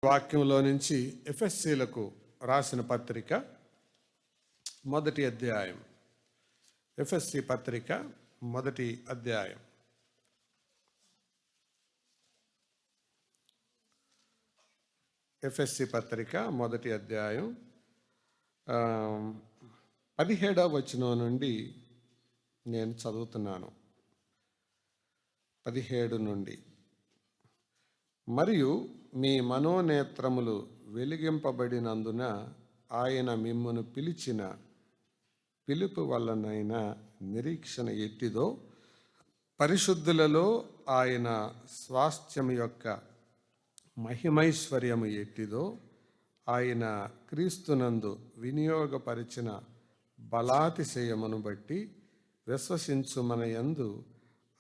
వాక్యంలో నుంచి ఎఫెస్సీలకు రాసిన పత్రిక మొదటి అధ్యాయం. ఎఫెస్సీ పత్రిక మొదటి అధ్యాయం. ఎఫెస్సీ పత్రిక మొదటి అధ్యాయం 17వ వచనం నుండి నేను చదువుతున్నాను. 17 నుండి. మరియు మీ మనోనేత్రములు వెలిగింపబడినందున ఆయన మిమ్మును పిలిచిన పిలుపు వల్లనైనా నిరీక్షణ ఎట్టిదో, పరిశుద్ధులలో ఆయన స్వాస్థ్యము యొక్క మహిమైశ్వర్యము ఎట్టిదో, ఆయన క్రీస్తునందు వినియోగపరిచిన బలాతిశయమును బట్టి విశ్వసించు మన యందు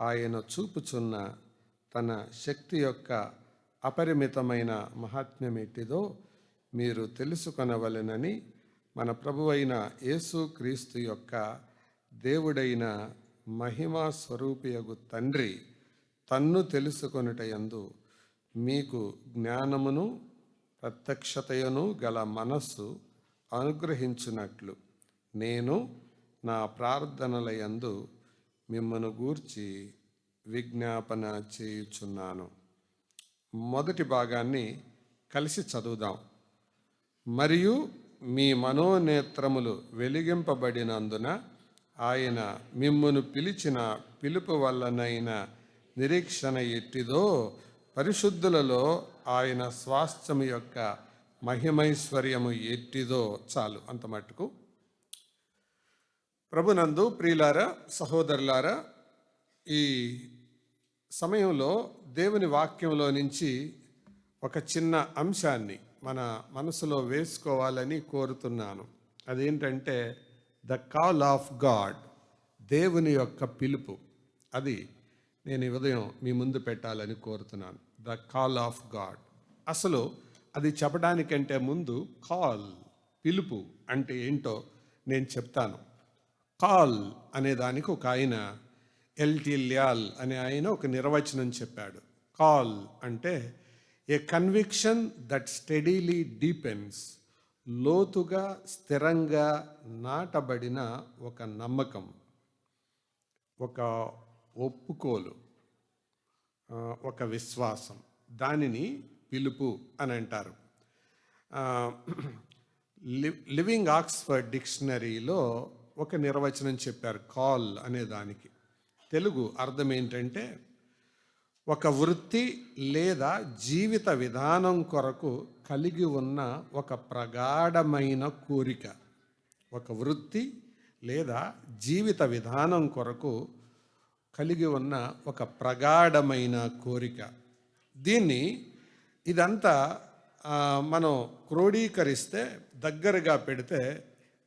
ఆయన చూపుచున్న తన శక్తి యొక్క అపరిమితమైన మహాత్మ్యం ఎట్టిదో మీరు తెలుసుకొనవలెనని మన ప్రభువైన యేసు క్రీస్తు యొక్క దేవుడైన మహిమా స్వరూపియగు తండ్రి తన్ను తెలుసుకొనుట యందు మీకు జ్ఞానమును ప్రత్యక్షతయను గల మనస్సు అనుగ్రహించునట్లు నేను నా ప్రార్థనల యందు మిమ్మను గూర్చి విజ్ఞాపన చేయుచున్నాను. మొదటి భాగాన్ని కలిసి చదువుదాం. మరియు మీ మనోనేత్రములు వెలిగింపబడినందున ఆయన మిమ్మును పిలిచిన పిలుపు వల్లనైన నిరీక్షణ ఎట్టిదో, పరిశుద్ధులలో ఆయన స్వాస్థ్యము యొక్క మహిమైశ్వర్యము ఎట్టిదో. చాలు, అంత మట్టుకు. ప్రభునందు ప్రియులారా, సహోదరులారా, ఈ సమయంలో దేవుని వాక్యంలో నుంచి ఒక చిన్న అంశాన్ని మన మనసులో వేసుకోవాలని కోరుతున్నాను. అదేంటంటే ద కాల్ ఆఫ్ గాడ్, దేవుని యొక్క పిలుపు. అది నేను ఈ ఉదయం మీ ముందు పెట్టాలని కోరుతున్నాను. The call of God. అసలు అది చెప్పడానికంటే ముందు కాల్, పిలుపు అంటే ఏంటో నేను చెప్తాను. కాల్ అనే దానికి ఒక ఆయన ఎల్టి ల్యాల్ అనే ఆయన ఒక నిర్వచనం చెప్పాడు. కాల్ అంటే ఏ కన్విక్షన్ దట్ స్టడీలీ డీపెన్స్, లోతుగా స్థిరంగా నాటబడిన ఒక నమ్మకం, ఒక ఒప్పుకోలు, ఒక విశ్వాసం. దానిని పిలుపు అని అంటారు. లివింగ్ ఆక్స్ఫర్డ్ డిక్షనరీలో ఒక నిర్వచనం చెప్పారు కాల్ అనే దానికి. తెలుగు అర్థం ఏంటంటే ఒక వృత్తి లేదా జీవిత విధానం కొరకు కలిగి ఉన్న ఒక ప్రగాఢమైన కోరిక. ఒక వృత్తి లేదా జీవిత విధానం కొరకు కలిగి ఉన్న ఒక ప్రగాఢమైన కోరిక. ఇదంతా మనం క్రోడీకరిస్తే, దగ్గరగా పెడితే,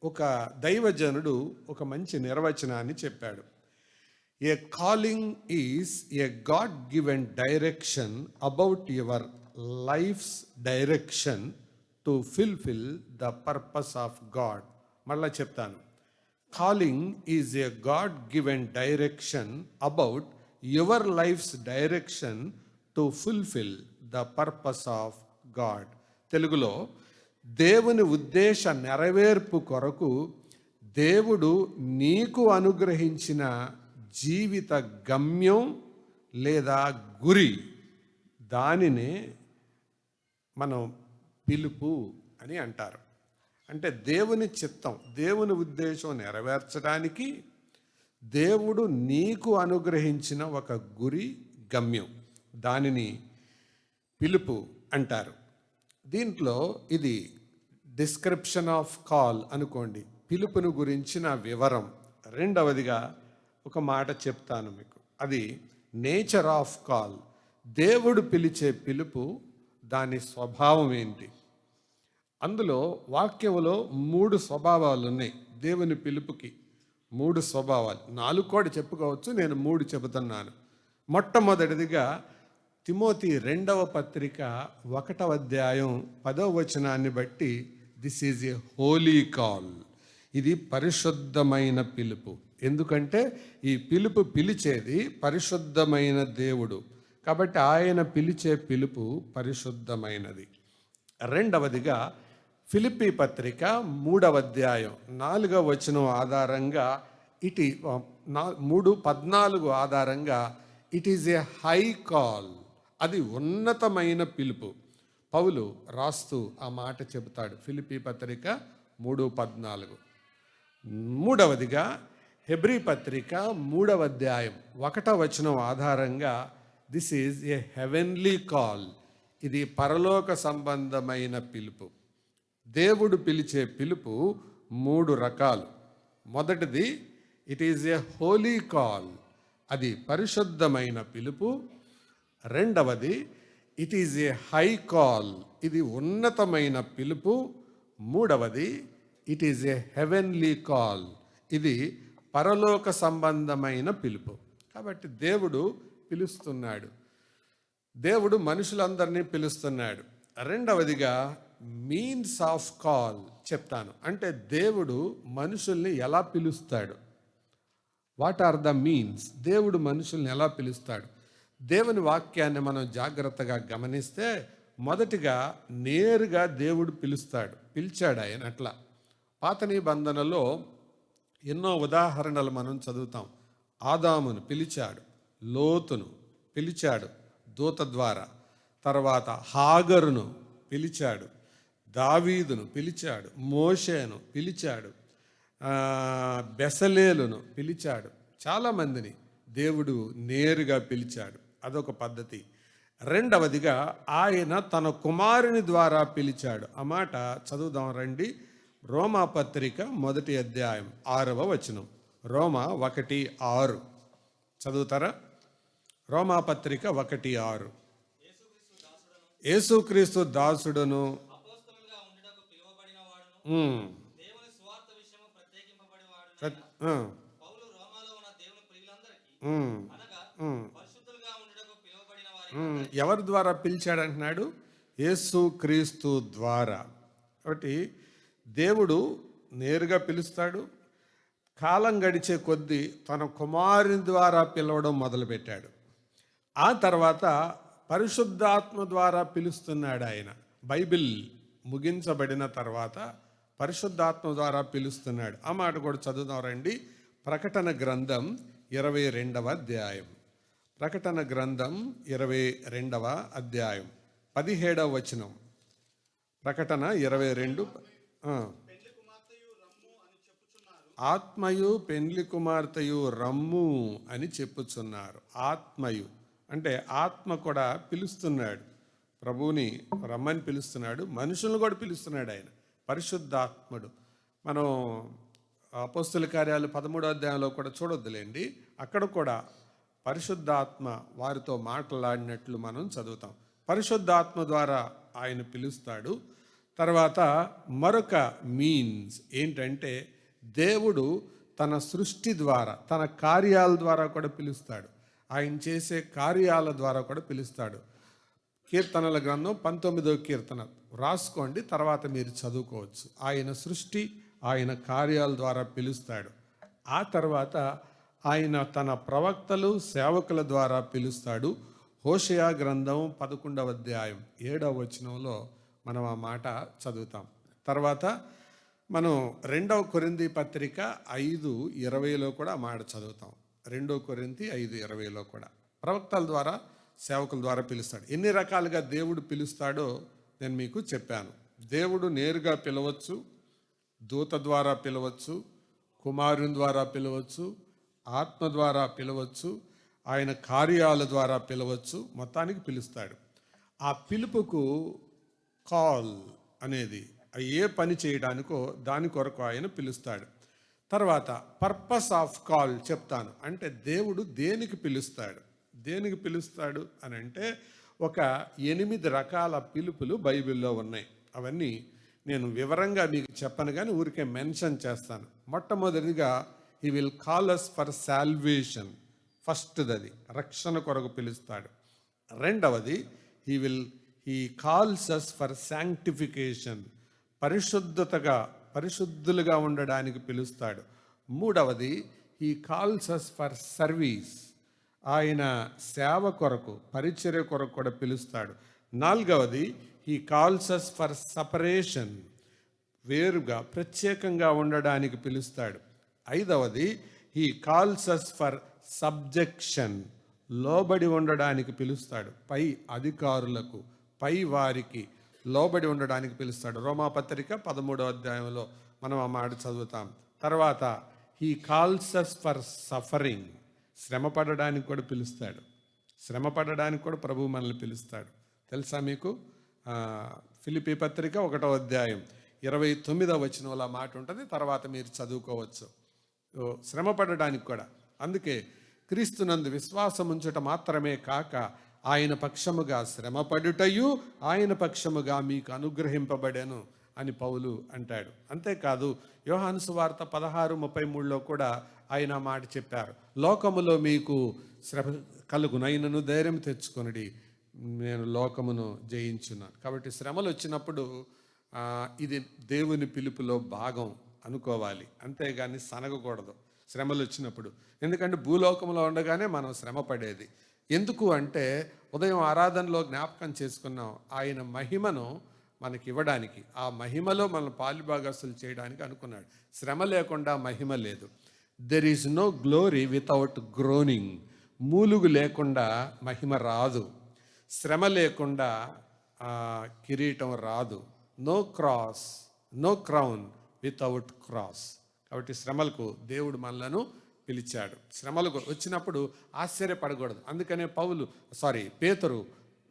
ఒక దైవజనుడు ఒక మంచి నిర్వచనాన్ని చెప్పాడు. A calling is a God-given direction about your life's direction to fulfill the purpose of God. మళ్ళా చెప్తాను. Calling is a God-given direction about your life's direction to fulfill the purpose of God. తెలుగులో దేవుని ఉద్దేశ నెరవేర్పు కొరకు దేవుడు నీకు అనుగ్రహించిన జీవిత గమ్యం లేదా గురి, దానినే మనం పిలుపు అని అంటారు. అంటే దేవుని చిత్తం, దేవుని ఉద్దేశం నెరవేర్చడానికి దేవుడు నీకు అనుగ్రహించిన ఒక గురి, గమ్యం, దానిని పిలుపు అంటారు. దీంట్లో ఇది డిస్క్రిప్షన్ ఆఫ్ కాల్ అనుకోండి, పిలుపును గురించిన వివరం. రెండవదిగా ఒక మాట చెప్తాను మీకు, అది నేచర్ ఆఫ్ కాల్. దేవుడు పిలిచే పిలుపు, దాని స్వభావం ఏంటి. అందులో వాక్యంలో 3 స్వభావాలు ఉన్నాయి. దేవుని పిలుపుకి 3 స్వభావాలు, 4 కూడా చెప్పుకోవచ్చు, నేను 3 చెబుతున్నాను. మొట్టమొదటిదిగా తిమోతి 2వ పత్రిక 1వ అధ్యాయం 10వ వచనాన్ని బట్టి, this is a holy call. ఇది పరిశుద్ధమైన పిలుపు. ఎందుకంటే ఈ పిలుపు పిలిచేది పరిశుద్ధమైన దేవుడు. కాబట్టి ఆయన పిలిచే పిలుపు పరిశుద్ధమైనది. రెండవదిగా ఫిలిప్పీ పత్రిక 3వ అధ్యాయం 4వ వచనం ఆధారంగా 3:14 ఆధారంగా it is a high call, అది ఉన్నతమైన పిలుపు. పౌలు రాస్తూ ఆ మాట చెబుతాడు, ఫిలిప్పీ పత్రిక 3:14. మూడవదిగా హెబ్రీ పత్రిక 3వ అధ్యాయం 1వ వచనం ఆధారంగా this is a heavenly call, ఇది పరలోక సంబంధమైన పిలుపు. దేవుడు పిలిచే పిలుపు 3 రకాలు. మొదటిది it is a holy call, అది పరిశుద్ధమైన పిలుపు. రెండవది it is a high call, ఇది ఉన్నతమైన పిలుపు. మూడవది it is a heavenly call, ఇది పరలోక సంబంధమైన పిలుపు. కాబట్టి దేవుడు పిలుస్తున్నాడు, దేవుడు మనుషులందరినీ పిలుస్తున్నాడు. రెండవదిగా మీన్స్ ఆఫ్ కాల్ చెప్తాను, అంటే దేవుడు మనుషుల్ని ఎలా పిలుస్తాడు. What are the means? దేవుడు మనుషుల్ని ఎలా పిలుస్తాడు? దేవుని వాక్యాన్ని మనం జాగ్రత్తగా గమనిస్తే మొదటిగా నేరుగా దేవుడు పిలిచాడు ఆయన. అట్లా పాత నిబంధనలో ఎన్నో ఉదాహరణలు మనం చదువుతాం. ఆదామును పిలిచాడు, లోతును పిలిచాడు దూత ద్వారా, తర్వాత హాగరును పిలిచాడు, దావీదును పిలిచాడు, మోషేను పిలిచాడు, బెసలేలును పిలిచాడు. చాలామందిని దేవుడు నేరుగా పిలిచాడు, అదొక పద్ధతి. రెండవదిగా ఆయన తన కుమారుని ద్వారా పిలిచాడు. ఆ మాట చదువుదాం రండి. రోమా పత్రిక 1వ అధ్యాయం 6వ వచనం. రోమా 1:6 చదువుతారా? రోమా పత్రిక 1:6. యేసుక్రీస్తు దాసుడును ఎవరి ద్వారా పిలిచాడంటున్నాడు? యేసుక్రీస్తు ద్వారా. కాబట్టి దేవుడు నేరుగా పిలుస్తాడు. కాలం గడిచే కొద్దీ తన కుమారుని ద్వారా పిలవడం మొదలుపెట్టాడు. ఆ తర్వాత పరిశుద్ధాత్మ ద్వారా పిలుస్తున్నాడు ఆయన. బైబిల్ ముగించబడిన తర్వాత పరిశుద్ధాత్మ ద్వారా పిలుస్తున్నాడు. ఆ మాట కూడా చదువుదాం రండి. ప్రకటన గ్రంథం 22వ అధ్యాయం. ప్రకటన గ్రంథం 22వ అధ్యాయం 17వ వచనం. ప్రకటన 22. ఆత్మయు పెండ్లి కుమార్తెయు రమ్ము అని చెప్పుచున్నారు. ఆత్మయు అంటే ఆత్మ కూడా పిలుస్తున్నాడు, ప్రభువుని రమ్మని పిలుస్తున్నాడు, మనుషులను కూడా పిలుస్తున్నాడు ఆయన, పరిశుద్ధాత్ముడు. మనం అపోస్తుల కార్యాలు 13వ అధ్యాయంలో కూడా చూడొద్దులేండి, అక్కడ కూడా పరిశుద్ధాత్మ వారితో మాట్లాడినట్లు మనం చదువుతాం. పరిశుద్ధాత్మ ద్వారా ఆయన పిలుస్తాడు. తర్వాత మరొక మీన్స్ ఏంటంటే దేవుడు తన సృష్టి ద్వారా, తన కార్యాల ద్వారా కూడా పిలుస్తాడు. ఆయన చేసే కార్యాల ద్వారా కూడా పిలుస్తాడు. కీర్తనల గ్రంథం 19వ కీర్తన రాసుకోండి, తర్వాత మీరు చదువుకోవచ్చు. ఆయన సృష్టి, ఆయన కార్యాల ద్వారా పిలుస్తాడు. ఆ తర్వాత ఆయన తన ప్రవక్తలు, సేవకుల ద్వారా పిలుస్తాడు. హోషేయ గ్రంథం 11వ అధ్యాయం 7వ వచనంలో మనం ఆ మాట చదువుతాం. తర్వాత మనం 2వ కొరింథీ పత్రిక 5:20లో కూడా ఆ మాట చదువుతాం. 2 కొరింథీ 5:20లో కూడా ప్రవక్తల ద్వారా, సేవకుల ద్వారా పిలుస్తాడు. ఎన్ని రకాలుగా దేవుడు పిలుస్తాడో నేను మీకు చెప్పాను. దేవుడు నేరుగా పిలవచ్చు, దూత ద్వారా పిలవచ్చు, కుమారుని ద్వారా పిలవచ్చు, ఆత్మ ద్వారా పిలవచ్చు, ఆయన కార్యాల ద్వారా పిలవచ్చు, మొత్తానికి పిలుస్తాడు. ఆ పిలుపుకు కాల్ అనేది ఏ పని చేయడానికో దాని కొరకు ఆయన పిలుస్తాడు. తర్వాత పర్పస్ ఆఫ్ కాల్ చెప్తాను. అంటే దేవుడు దేనికి పిలుస్తాడు అని అంటే ఒక 8 రకాల పిలుపులు బైబిల్లో ఉన్నాయి. అవన్నీ నేను వివరంగా మీకు చెప్పను కానీ ఊరికే మెన్షన్ చేస్తాను. మొట్టమొదటిగా he will call us for salvation, ఫస్ట్ది రక్షణ కొరకు పిలుస్తాడు. రెండవది he calls us for sanctification, పరిశుద్ధులుగా ఉండడానికి పిలుస్తాడు. మూడవది he calls us for service, ఆయన సేవ కొరకు, పరిచర్య కొరకు కూడా పిలుస్తాడు. నాలుగవది he calls us for separation, వేరుగా ప్రత్యేకంగా ఉండడానికి పిలుస్తాడు. ఐదవది, he calls us for subjection, లోబడి ఉండడానికి పిలుస్తాడు. పై అధికారులకు, పై వారికి లోబడి ఉండడానికి పిలుస్తాడు. రోమాపత్రిక 13వ అధ్యాయంలో మనం ఆ మాట చదువుతాం. తర్వాత he calls us for suffering, శ్రమ పడడానికి కూడా పిలుస్తాడు. శ్రమ పడడానికి కూడా ప్రభువు మనల్ని పిలుస్తాడు. తెలుసా మీకు? ఫిలిప్పీ పత్రిక 1వ అధ్యాయం 29వ వచనంలో మాట ఉంటుంది, తర్వాత మీరు చదువుకోవచ్చు. శ్రమ పడడానికి కూడా. అందుకే క్రీస్తునందు విశ్వాసం ఉంచుట మాత్రమే కాక ఆయన పక్షముగా శ్రమపడుటయు ఆయన పక్షముగా మీకు అనుగ్రహింపబడెను అని పౌలు అంటాడు. అంతేకాదు యోహాను సువార్త 16:33లో కూడా ఆయన మాట చెప్పారు, లోకములో మీకు శ్రమ కలుగునైనను ధైర్యం తెచ్చుకొనుడి, నేను లోకమును జయించున్నాను. కాబట్టి శ్రమలు వచ్చినప్పుడు ఇది దేవుని పిలుపులో భాగం అనుకోవాలి, అంతేగాని సనగకూడదు శ్రమలు వచ్చినప్పుడు. ఎందుకంటే భూలోకంలో ఉండగానే మనం శ్రమ పడేది. ఎందుకు అంటే ఉదయం ఆరాధనలో జ్ఞాపకం చేసుకున్నాం, ఆయన మహిమను మనకి ఇవ్వడానికి, ఆ మహిమలో మనం పాలుభాగస్తులు చేయడానికి అనుకున్నాడు. శ్రమ లేకుండా మహిమ లేదు. There is no glory without groaning, మూలుగు లేకుండా మహిమ రాదు. శ్రమ లేకుండా కిరీటం రాదు. No cross, no crown without cross. కాబట్టి శ్రమలకు దేవుడు మనలను పిలిచాడు. శ్రమలు వచ్చినప్పుడు ఆశ్చర్యపడకూడదు. అందుకనే పేతురు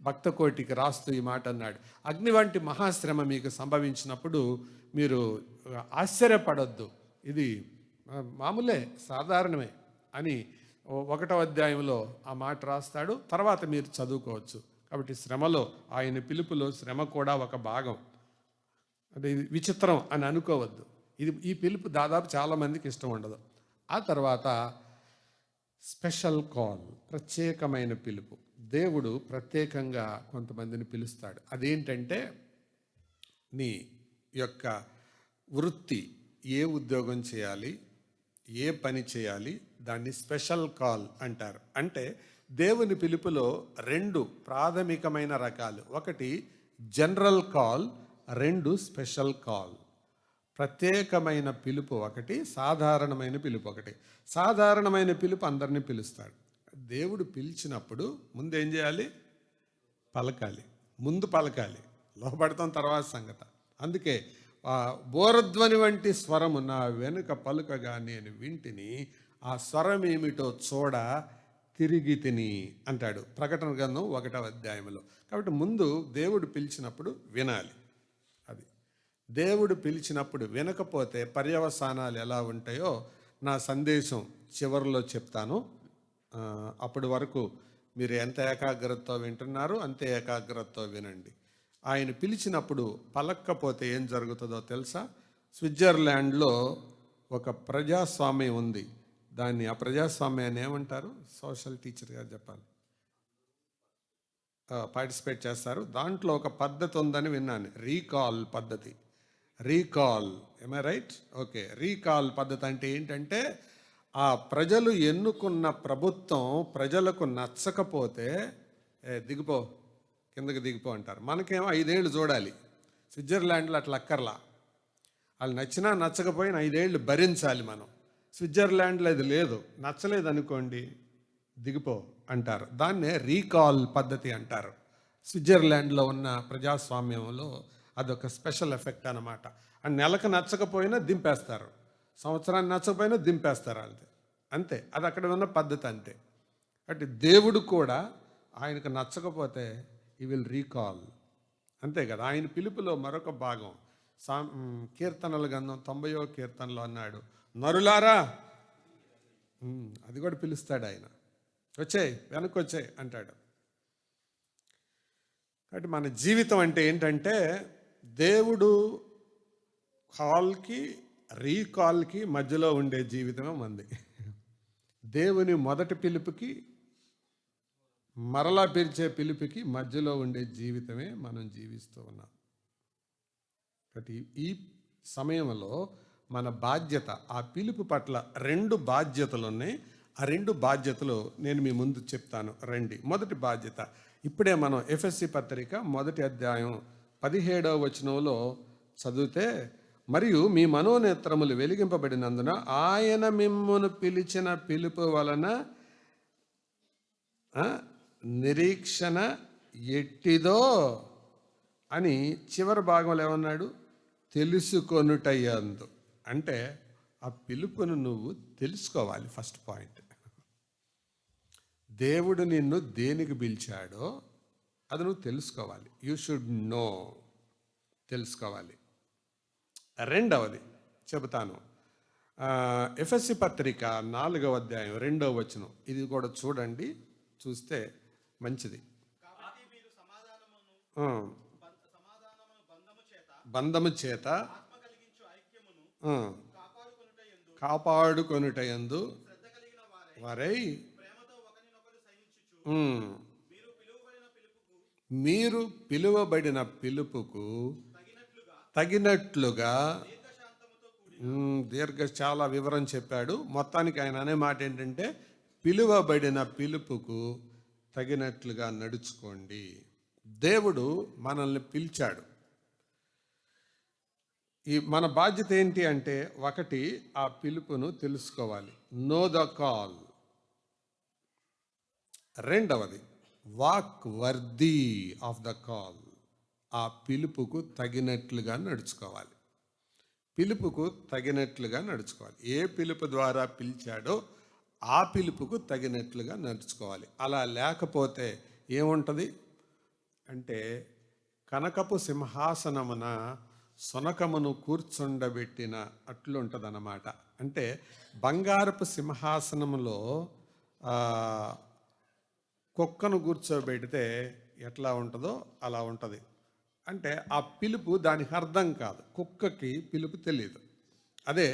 భక్త కోటికి రాస్తూ ఈ మాట అన్నాడు, అగ్ని వంటి మహాశ్రమ మీకు సంభవించినప్పుడు మీరు ఆశ్చర్యపడొద్దు, ఇది మామూలే, సాధారణమే అని 1వ అధ్యాయంలో ఆ మాట రాస్తాడు. తర్వాత మీరు చదువుకోవచ్చు. కాబట్టి శ్రమలో, ఆయన పిలుపులో శ్రమ కూడా ఒక భాగం. అంటే ఇది విచిత్రం అని అనుకోవద్దు. ఈ పిలుపు దాదాపు చాలామందికి ఇష్టం ఉండదు. ఆ తర్వాత స్పెషల్ కాల్, ప్రత్యేకమైన పిలుపు. దేవుడు ప్రత్యేకంగా కొంతమందిని పిలుస్తాడు. అదేంటంటే నీ యొక్క వృత్తి, ఏ ఉద్యోగం చేయాలి, ఏ పని చేయాలి, దాన్ని స్పెషల్ కాల్ అంటారు. అంటే దేవుని పిలుపులో 2 ప్రాథమికమైన రకాలు. ఒకటి జనరల్ కాల్, 2 స్పెషల్ కాల్. ప్రత్యేకమైన పిలుపు ఒకటి, సాధారణమైన పిలుపు ఒకటి. సాధారణమైన పిలుపు అందరినీ పిలుస్తాడు. దేవుడు పిలిచినప్పుడు ముందు ఏం చేయాలి? పలకాలి. ముందు పలకాలి, లోపడతాం తర్వాత సంగతి. అందుకే బోరధ్వని వంటి స్వరము నా వెనుక పలుకగా నేను వింటిని, ఆ స్వరం ఏమిటో చూడ తిరిగి తిని అంటాడు ప్రకటన గ్రంథం 1వ అధ్యాయంలో. కాబట్టి ముందు దేవుడు పిలిచినప్పుడు వినాలి. అది దేవుడు పిలిచినప్పుడు వినకపోతే పర్యవసానాలు ఎలా ఉంటాయో నా సందేశం చివరిలో చెప్తాను. అప్పటి వరకు మీరు ఎంత ఏకాగ్రతతో వింటున్నారో అంతే ఏకాగ్రతతో వినండి. ఆయన పిలిచినప్పుడు పలక్కపోతే ఏం జరుగుతుందో తెలుసా? స్విట్జర్లాండ్లో ఒక ప్రజాస్వామ్యం ఉంది. ఆ ప్రజాస్వామ్యాన్ని ఏమంటారు? సోషల్ టీచర్ గారు చెప్పాలి. పార్టిసిపేట్ చేస్తారు. దాంట్లో ఒక పద్ధతి ఉందని విన్నాను, రీకాల్ పద్ధతి. రీకాల్, ఏమై రైట్? ఓకే. రీకాల్ పద్ధతి అంటే ఏంటంటే, ఆ ప్రజలు ఎన్నుకున్న ప్రభుత్వం ప్రజలకు నచ్చకపోతే దిగిపో, కిందకి దిగిపో అంటారు. మనకేమో 5 ఏళ్ళు చూడాలి. స్విట్జర్లాండ్లో అట్లా అక్కర్లా. వాళ్ళు నచ్చినా నచ్చకపోయినా 5 ఏళ్ళు భరించాలి మనం. స్విట్జర్లాండ్లో అది లేదు. నచ్చలేదు అనుకోండి, దిగిపో అంటారు. దాన్నే రీకాల్ పద్ధతి అంటారు. స్విట్జర్లాండ్లో ఉన్న ప్రజాస్వామ్యంలో అదొక స్పెషల్ ఎఫెక్ట్ అన్నమాట. నెలకు నచ్చకపోయినా దింపేస్తారు, సంవత్సరాన్ని నచ్చకపోయినా దింపేస్తారు వాళ్ళది. అంతే, అది అక్కడ ఉన్న పద్ధతి అంతే. అంటే దేవుడు కూడా ఆయనకు నచ్చకపోతే ఈ విల్ రీకాల్, అంతే కదా. ఆయన పిలుపులో మరొక భాగం కీర్తనల గ్రంథం 90వ కీర్తనలో అన్నాడు, నరులారా, అది కూడా పిలుస్తాడు ఆయన, వచ్చేయ్, వెనక్కి వచ్చేయ్ అంటాడు. కాబట్టి మన జీవితం అంటే ఏంటంటే, దేవుడు కాల్కి రీకాల్కి మధ్యలో ఉండే జీవితమే మంది. దేవుని మొదటి పిలుపుకి మరలా పిలిచే పిలుపుకి మధ్యలో ఉండే జీవితమే మనం జీవిస్తూ ఉన్నాం. కాబట్టి ఈ సమయంలో మన బాధ్యత, ఆ పిలుపు పట్ల 2 బాధ్యతలు ఉన్నాయి. ఆ 2 బాధ్యతలు నేను మీ ముందు చెప్తాను రండి. మొదటి బాధ్యత, ఇప్పుడే మనం ఎఫెసీ పత్రిక 1వ అధ్యాయం 17వ వచనంలో చదివితే, మరియు మీ మనోనేత్రములు వెలిగింపబడినందున ఆయన మిమ్మును పిలిచిన పిలుపు వలన నిరీక్షణ ఎట్టిదో అని చివరి భాగంలో ఏమన్నాడు? తెలుసుకొనుటయందు. అంటే ఆ పిలుపును నువ్వు తెలుసుకోవాలి. ఫస్ట్ పాయింట్, దేవుడు నిన్ను దేనికి పిలిచాడో అది నువ్వు తెలుసుకోవాలి. యూ షుడ్ నో, తెలుసుకోవాలి. రెండవది చెబుతాను, ఎఫెసీ పత్రిక 4వ అధ్యాయం 2వ వచనం. ఇది కూడా చూడండి, చూస్తే మంచిది. బంధము చేత కాపాడుకొనుటయందు వారై మీరు పిలువబడిన పిలుపుకు తగినట్లుగా చాలా వివరం చెప్పాడు. మొత్తానికి ఆయన అనే మాట ఏంటంటే, పిలువబడిన పిలుపుకు తగినట్లుగా నడుచుకోండి. దేవుడు మనల్ని పిలిచాడు. మన బాధ్యత ఏంటి అంటే, ఒకటి ఆ పిలుపును తెలుసుకోవాలి, నో ద కాల్. రెండవది, walk worthy of the call. ఆ పిలుపుకు తగినట్లుగా నడుచుకోవాలి. పిలుపుకు తగినట్లుగా నడుచుకోవాలి. ఏ పిలుపు ద్వారా పిలిచాడో ఆ పిలుపుకు తగినట్లుగా నడుచుకోవాలి. అలా లేకపోతే ఏముంటుంది అంటే, కనకపు సింహాసనమున సొనకమును కూర్చుండబెట్టిన అట్లుంటుంది అన్నమాట. అంటే బంగారపు సింహాసనంలో కుక్కను కూర్చోబెడితే ఎట్లా ఉంటుందో అలా ఉంటుంది. అంటే ఆ పిలుపు దానికి అర్థం కాదు, కుక్కకి పిలుపు తెలియదు. అదే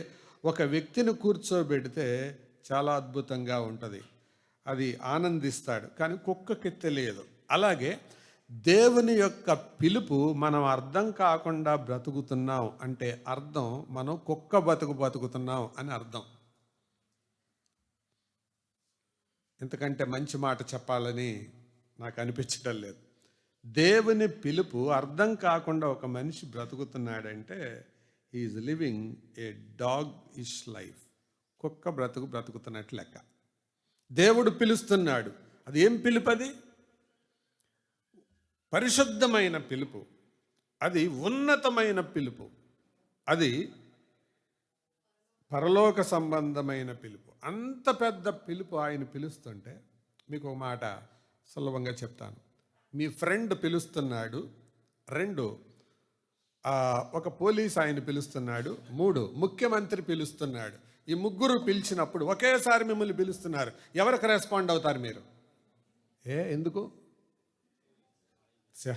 ఒక వ్యక్తిని కూర్చోబెడితే చాలా అద్భుతంగా ఉంటుంది, అది ఆనందిస్తాడు, కానీ కుక్కకి తెలియదు. అలాగే దేవుని యొక్క పిలుపు మనం అర్థం కాకుండా బ్రతుకుతున్నాం అంటే అర్థం మనం కుక్క బతుకుతున్నాం అని అర్థం. ఇంతకంటే మంచి మాట చెప్పాలని నాకు అనిపించడం లేదు. దేవుని పిలుపు అర్థం కాకుండా ఒక మనిషి బ్రతుకుతున్నాడంటే ఈజ్ లివింగ్ ఏ డాగ్ ఇష్ లైఫ్. కుక్క బ్రతుకుతున్నట్టు లెక్క. దేవుడు పిలుస్తున్నాడు. అది ఏం పిలుపు? అది పరిశుద్ధమైన పిలుపు, అది ఉన్నతమైన పిలుపు, అది పరలోక సంబంధమైన పిలుపు. అంత పెద్ద పిలుపు ఆయన పిలుస్తుంటే, మీకు ఒక మాట సులభంగా చెప్తాను. మీ ఫ్రెండ్ పిలుస్తున్నాడు. 2, ఒక పోలీస్ ఆయన పిలుస్తున్నాడు. 3, ముఖ్యమంత్రి పిలుస్తున్నాడు. ఈ ముగ్గురు పిలిచినప్పుడు ఒకేసారి మిమ్మల్ని పిలుస్తున్నారు. ఎవరికి రెస్పాండ్ అవుతారు మీరు? ఎందుకు?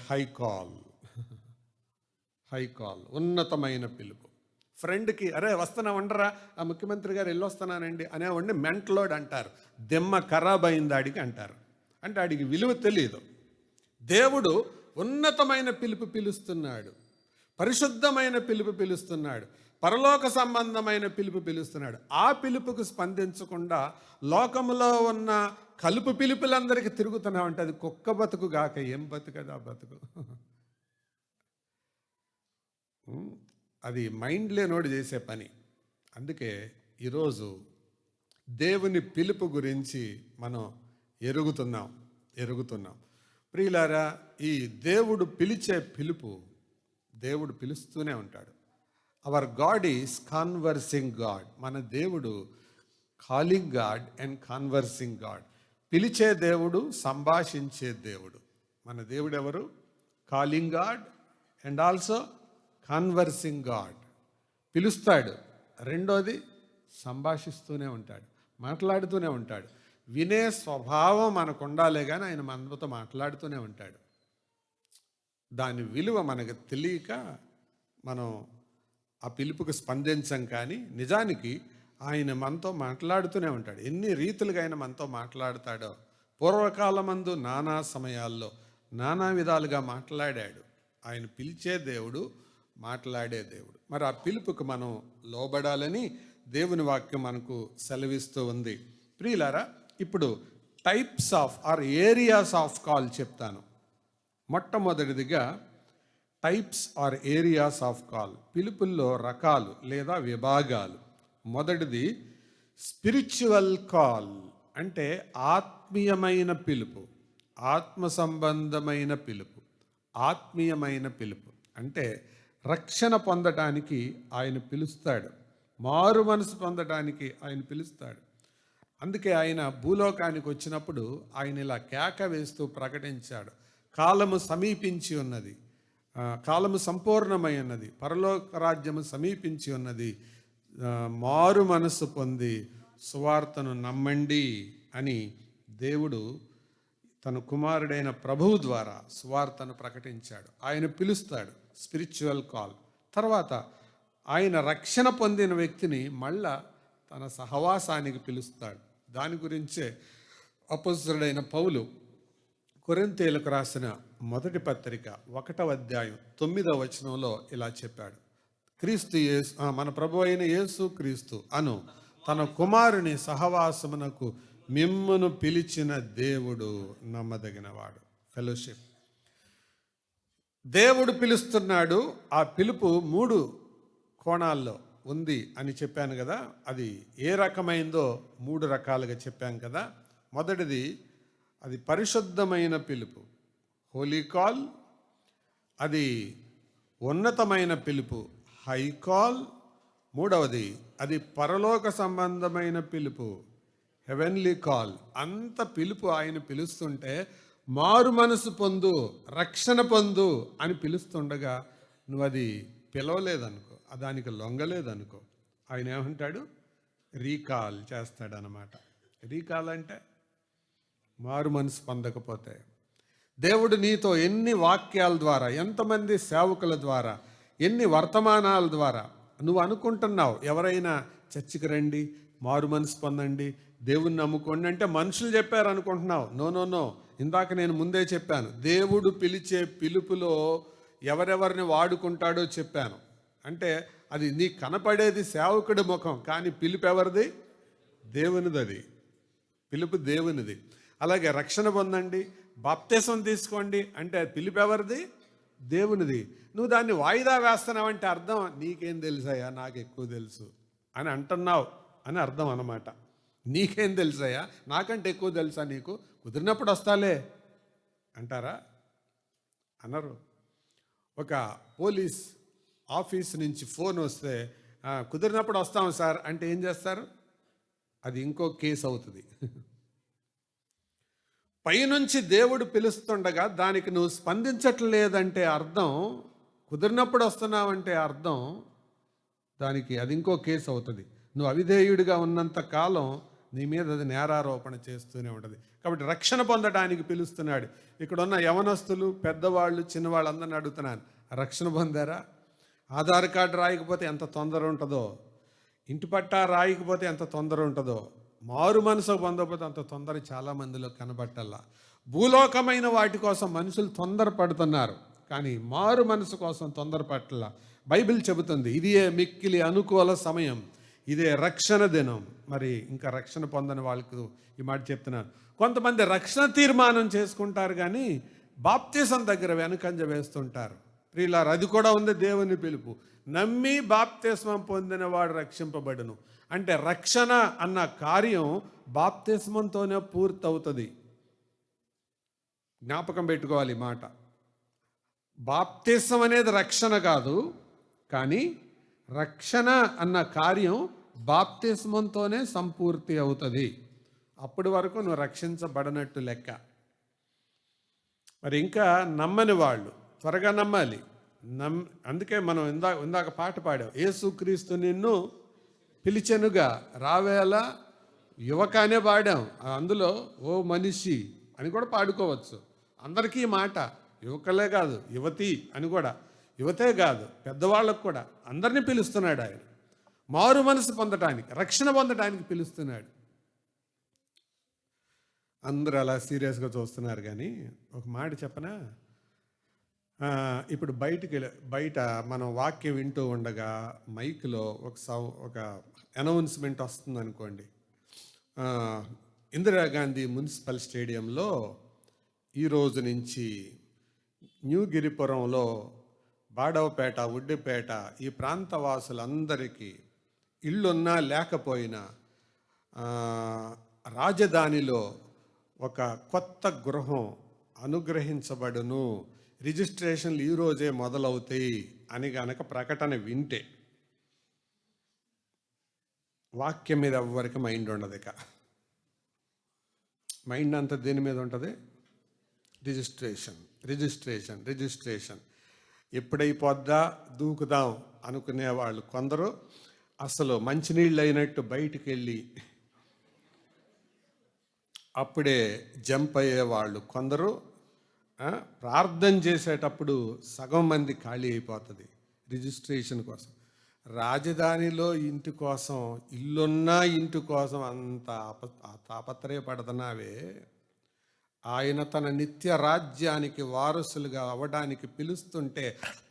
High call. హై కాల్, ఉన్నతమైన పిలుపు. ఫ్రెండ్కి అరే వస్తున్నా ఉండరా, ఆ ముఖ్యమంత్రి గారు వెళ్ళొస్తున్నానండి అనేవాడిని మెంటలోడ్ అంటారు. దెమ్మ ఖరాబ్ అయింది ఆడికి అంటారు. అంటే ఆడికి విలువ తెలియదు. దేవుడు ఉన్నతమైన పిలుపు పిలుస్తున్నాడు, పరిశుద్ధమైన పిలుపు పిలుస్తున్నాడు, పరలోక సంబంధమైన పిలుపు పిలుస్తున్నాడు. ఆ పిలుపుకు స్పందించకుండా లోకంలో ఉన్న కలుపు పిలుపులందరికీ తిరుగుతున్నామంటే అది కుక్క బతుకు గాక ఏం బతుకదా బతుకు. అది మైండ్ లేనోడు చేసే పని. అందుకే ఈరోజు దేవుని పిలుపు గురించి మనం ఎరుగుతున్నాం. ప్రియులారా, ఈ దేవుడు పిలిచే పిలుపు, దేవుడు పిలుస్తూనే ఉంటాడు. Hour God is conversing God. మన దేవుడు calling God and conversing God. పిలిచే దేవుడు, సంభాషించే దేవుడు. మన దేవుడు ఎవరు? Calling God and also conversing God. పిలుస్తాడు. రెండోది సంభాషిస్తూనే ఉంటాడు, మాట్లాడుతూనే ఉంటాడు. వినే స్వభావం మనకు ఉండాలే కానీ ఆయన మనతో మాట్లాడుతూనే ఉంటాడు. దాని విలువ మనకు తెలియక మనం ఆ పిలుపుకు స్పందించం. కానీ నిజానికి ఆయన మనతో మాట్లాడుతూనే ఉంటాడు. ఎన్ని రీతులుగా ఆయన మనతో మాట్లాడతాడో. పూర్వకాలమందు నానా సమయాల్లో నానా విధాలుగా మాట్లాడాడు. ఆయన పిలిచే దేవుడు, మాట్లాడే దేవుడు. మరి ఆ పిలుపుకు మనం లోబడాలని దేవుని వాక్యం మనకు సెలవిస్తూ ఉంది. ప్రియులారా, ఇప్పుడు types of or areas of call చెప్తాను. మొట్టమొదటిదిగా types or areas of call. పిలుపుల్లో రకాలు లేదా విభాగాలు. మొదటిది స్పిరిచువల్ కాల్, అంటే ఆత్మీయమైన పిలుపు, ఆత్మ సంబంధమైన పిలుపు, ఆత్మీయమైన పిలుపు. అంటే రక్షణ పొందటానికి ఆయన పిలుస్తాడు, మారు మనసు పొందటానికి ఆయన పిలుస్తాడు. అందుకే ఆయన భూలోకానికి వచ్చినప్పుడు ఆయన ఇలా కేక వేస్తూ ప్రకటించాడు, కాలము సమీపించి ఉన్నది, కాలము సంపూర్ణమై ఉన్నది, పరలోక రాజ్యము సమీపించి ఉన్నది, మారు మనసు పొంది సువార్తను నమ్మండి అని దేవుడు తన కుమారుడైన ప్రభువు ద్వారా సువార్తను ప్రకటించాడు. ఆయన పిలుస్తాడు, స్పిరిచువల్ కాల్. తర్వాత ఆయన రక్షణ పొందిన వ్యక్తిని మళ్ళా తన సహవాసానికి పిలుస్తాడు. దాని గురించే అపోస్తలుడైన పౌలు కొరింథీయులకు రాసిన మొదటి పత్రిక 1వ అధ్యాయం 9వ వచనంలో ఇలా చెప్పాడు, క్రీస్తు యేసు, మన ప్రభు అయిన యేసు క్రీస్తు అను తన కుమారుని సహవాసమునకు మిమ్మును పిలిచిన దేవుడు నమ్మదగినవాడు. ఫెలోషిప్. దేవుడు పిలుస్తున్నాడు. ఆ పిలుపు 3 కోణాల్లో ఉంది అని చెప్పాను కదా. అది ఏ రకమైందో 3 రకాలుగా చెప్పాం కదా. మొదటిది అది పరిశుద్ధమైన పిలుపు, హోలీ కాల్. అది ఉన్నతమైన పిలుపు, హై కాల్. మూడవది అది పరలోక సంబంధమైన పిలుపు, హెవెన్లీ కాల్. అంత పిలుపు ఆయన పిలుస్తుంటే మారు మనసు పొందు, రక్షణ పొందు అని పిలుస్తుండగా నువ్వు అది పిలవలేదనుకో, దానికి లొంగలేదనుకో, ఆయన ఏమంటాడు, రీకాల్ చేస్తాడనమాట. రీకాల్ అంటే మారు మనసు పొందకపోతే. దేవుడు నీతో ఎన్ని వాక్యాల ద్వారా, ఎంతమంది సేవకుల ద్వారా, ఎన్ని వర్తమానాల ద్వారా నువ్వు అనుకుంటున్నావు, ఎవరైనా చర్చికి రండి, మారు మనసు పొందండి, దేవుణ్ణి నమ్ముకోండి అంటే మనుషులు చెప్పారు అనుకుంటున్నావు. నో. ఇందాక నేను ముందే చెప్పాను, దేవుడు పిలిచే పిలుపులో ఎవరెవరిని వాడుకుంటాడో చెప్పాను. అంటే అది నీకు కనపడేది సేవకుడి ముఖం, కానీ పిలుపు ఎవరిది? దేవునిది. అది పిలుపు దేవునిది. అలాగే రక్షణ పొందండి, బాప్తిసం తీసుకోండి అంటే పిలుపు ఎవరిది? దేవునిది. నువ్వు దాన్ని వాయిదా వేస్తున్నావంటే అర్థం నీకేం తెలుసయ్యా, నాకు ఎక్కువ తెలుసు అని అంటున్నావు అని అర్థం అన్నమాట. నీకేం తెలుసయ్యా, నాకంటే ఎక్కువ తెలుసా నీకు, కుదిరినప్పుడు వస్తాలే అంటారా? అన్నారు. ఒక పోలీస్ ఆఫీస్ నుంచి ఫోన్ వస్తే కుదిరినప్పుడు వస్తాం సార్ అంటే ఏం చేస్తారు? అది ఇంకో కేసు అవుతుంది. పైనుంచి దేవుడు పిలుస్తుండగా దానికి నువ్వు స్పందించట్లేదంటే అర్థం, కుదిరినప్పుడు వస్తున్నావంటే అర్థం దానికి అది ఇంకో కేసు అవుతుంది. నువ్వు అవిధేయుడిగా ఉన్నంత కాలం నీ మీద అది నేరారోపణ చేస్తూనే ఉంటుంది. కాబట్టి రక్షణ పొందడానికి పిలుస్తున్నాడు. ఇక్కడ ఉన్న యవనస్తులు, పెద్దవాళ్ళు, చిన్నవాళ్ళు అందరిని అడుగుతున్నాను, రక్షణ పొందారా? ఆధార్ కార్డు రాయకపోతే ఎంత తొందర ఉంటుందో, ఇంటి పట్టా రాయకపోతే ఎంత తొందర ఉంటుందో, మారు మనసు పొందకపోతే అంత తొందర చాలామందిలో కనబట్టల్లా. భూలోకమైన వాటి కోసం మనుషులు తొందరపడుతున్నారు, కానీ మారు మనసు కోసం తొందరపట్టల్లా. బైబిల్ చెబుతుంది ఇదే మిక్కిలి అనుకూల సమయం, ఇదే రక్షణ దినం. మరి ఇంకా రక్షణ పొందని వాళ్ళకు ఈ మాట చెప్తున్నాను. కొంతమంది రక్షణ తీర్మానం చేసుకుంటారు కానీ బాప్తిసం దగ్గర వెనుకంజ వేస్తుంటారు. ప్రియులారు, అది కూడా ఉంది దేవుని పిలుపు. నమ్మి బాప్తిస్మం పొందిన వాడు రక్షింపబడును అంటే రక్షణ అన్న కార్యం బాప్తిస్మంతోనే పూర్తవుతుంది. జ్ఞాపకం పెట్టుకోవాలి ఈ మాట. బాప్తిసం అనేది రక్షణ కాదు, కానీ రక్షణ అన్న కార్యం బాప్తిస్మంతోనే సంపూర్తి అవుతుంది. అప్పటి వరకు నువ్వు రక్షించబడనట్టు లెక్క. మరి ఇంకా నమ్మని వాళ్ళు త్వరగా నమ్మాలి. అందుకే మనం ఇందాక పాట పాడాం, యేసుక్రీస్తు నిన్ను పిలిచెనుగా రావేళ యువక అనే పాడాం. అందులో ఓ మనిషి అని కూడా పాడుకోవచ్చు. అందరికీ మాట, యువకులే కాదు యువతి అని కూడా, యువతే కాదు పెద్దవాళ్ళకు కూడా అందరినీ పిలుస్తున్నాడు ఆయన. మారు మనసు పొందటానికి, రక్షణ పొందటానికి పిలుస్తున్నాడు. అందరూ అలా సీరియస్గా చూస్తున్నారు. కానీ ఒక మాట చెప్పనా, ఇప్పుడు బయట మనం వాక్యం వింటూ ఉండగా మైక్లో ఒక అనౌన్స్మెంట్ వస్తుంది అనుకోండి. ఇందిరాగాంధీ మున్సిపల్ స్టేడియంలో ఈరోజు నుంచి న్యూ గిరిపురంలో బాడవపేట, ఉడ్డిపేట ఈ ప్రాంత వాసులందరికీ ఇళ్ళున్నా లేకపోయినా రాజధానిలో ఒక కొత్త గృహం అనుగ్రహించబడును, రిజిస్ట్రేషన్లు ఈరోజే మొదలవుతాయి అని గనక ప్రకటన వింటే వాక్యం మీద ఎవ్వరికి మైండ్ ఉండదు. ఇక మైండ్ అంతా దేని మీద ఉంటుంది? Registration, registration, registration. ఎప్పుడైపోద్దా దూకుదాం అనుకునేవాళ్ళు కొందరు, అసలు మంచినీళ్ళు అయినట్టు బయటికి వెళ్ళి అప్పుడే జంప్ అయ్యేవాళ్ళు కొందరు, ప్రార్థన చేసేటప్పుడు సగం మంది ఖాళీ అయిపోతుంది రిజిస్ట్రేషన్ కోసం. రాజధానిలో ఇంటి కోసం, ఇల్లున్నా ఇంటి కోసం అంత తాపత్రయపడుతున్నావే, ఆయన తన నిత్య రాజ్యానికి వారసులుగా అవ్వడానికి పిలుస్తుంటే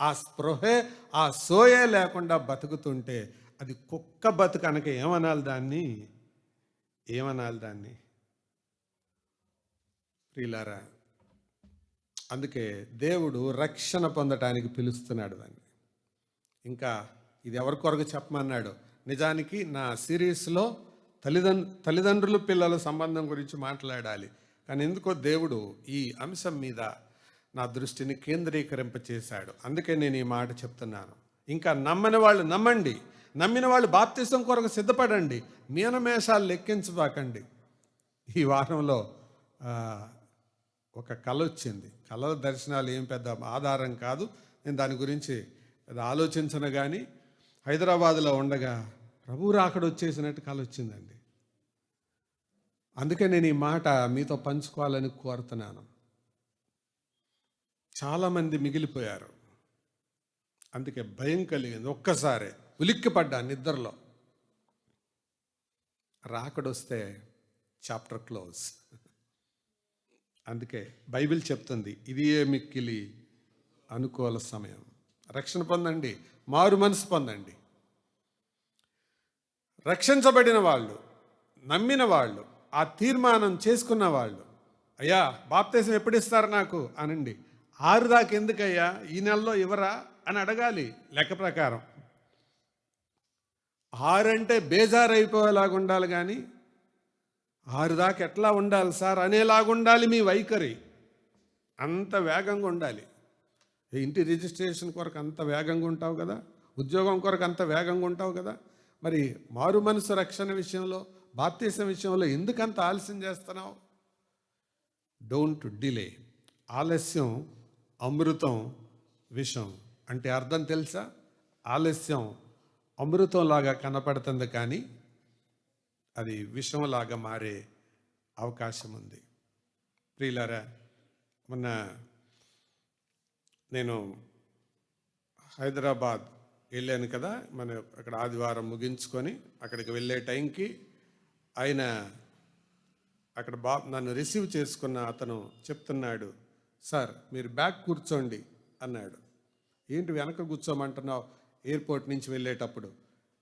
ఆ స్పృహే, ఆ సోయే లేకుండా బతుకుతుంటే అది కుక్క బతుకనక ఏమనాలి దాన్ని? ఏమనాలి దాన్ని? ప్రియులారా, అందుకే దేవుడు రక్షణ పొందటానికి పిలుస్తున్నాడు దాన్ని. ఇంకా ఇది ఎవరి కొరకు చెప్పమన్నాడు? నిజానికి నా సిరీస్లో తల్లిదండ్రులు పిల్లల సంబంధం గురించి మాట్లాడాలి, కానీ ఎందుకో దేవుడు ఈ అంశం మీద నా దృష్టిని కేంద్రీకరింపచేశాడు. అందుకే నేను ఈ మాట చెప్తున్నాను. ఇంకా నమ్మని వాళ్ళు నమ్మండి, నమ్మిన వాళ్ళు బాప్తిసం కొరకు సిద్ధపడండి, మీనమేషాలు లెక్కించబాకండి. ఈ వారంలో ఒక కళ వచ్చింది. కళల దర్శనాలు ఏం పెద్ద ఆధారం కాదు, నేను దాని గురించి పెద్ద ఆలోచించను. కానీ హైదరాబాదులో ఉండగా ప్రభు రాకడ వచ్చేసినట్టు కళ వచ్చిందండి. అందుకే నేను ఈ మాట మీతో పంచుకోవాలని కోరుతున్నాను. చాలామంది మిగిలిపోయారు, అందుకే భయం కలిగింది. ఒక్కసారే ఉలిక్కిపడ్డా నిద్రలో. రాకడొస్తే చాప్టర్ క్లోజ్. అందుకే బైబిల్ చెప్తుంది, ఇది ఏ మిక్కిలి అనుకూల సమయం. రక్షణ పొందండి, మారు మనసు పొందండి. రక్షించబడిన వాళ్ళు, నమ్మిన వాళ్ళు, ఆ తీర్మానం చేసుకున్న వాళ్ళు, అయ్యా బాప్తిసం ఎప్పుడు ఇస్తారు నాకు అనండి. 6 దాకా ఎందుకయ్యా, ఈ నెలలో ఇవ్వరా అని అడగాలి లెక్క ప్రకారం. 6 అంటే బేజారు అయిపోయేలాగా ఉండాలి, కానీ 6 దాకా ఎట్లా ఉండాలి సార్ అనేలాగుండాలి మీ వైఖరి. అంత వేగంగా ఉండాలి. ఇంటి రిజిస్ట్రేషన్ కొరకు అంత వేగంగా ఉంటావు కదా, ఉద్యోగం కొరకు అంత వేగంగా ఉంటావు కదా, మరి మారు మనసు రక్షణ విషయంలో, బాప్తిసం విషయంలో ఎందుకంత ఆలస్యం చేస్తున్నావు? Don't delay. ఆలస్యం అమృతం విషం అంటే అర్థం తెలుసా? ఆలస్యం అమృతంలాగా కనపడుతుంది, కానీ అది విషంలాగా మారే అవకాశం ఉంది. ప్రియులారా, మొన్న నేను హైదరాబాద్ వెళ్ళాను కదా, మన అక్కడ ఆదివారం ముగించుకొని అక్కడికి వెళ్ళే టైంకి ఆయన అక్కడ నన్ను రిసీవ్ చేసుకున్న అతను చెప్తున్నాడు, సార్ మీరు బ్యాక్ కూర్చోండి అన్నాడు. ఏంటి వెనక కూర్చోమంటున్నావు? ఎయిర్పోర్ట్ నుంచి వెళ్ళేటప్పుడు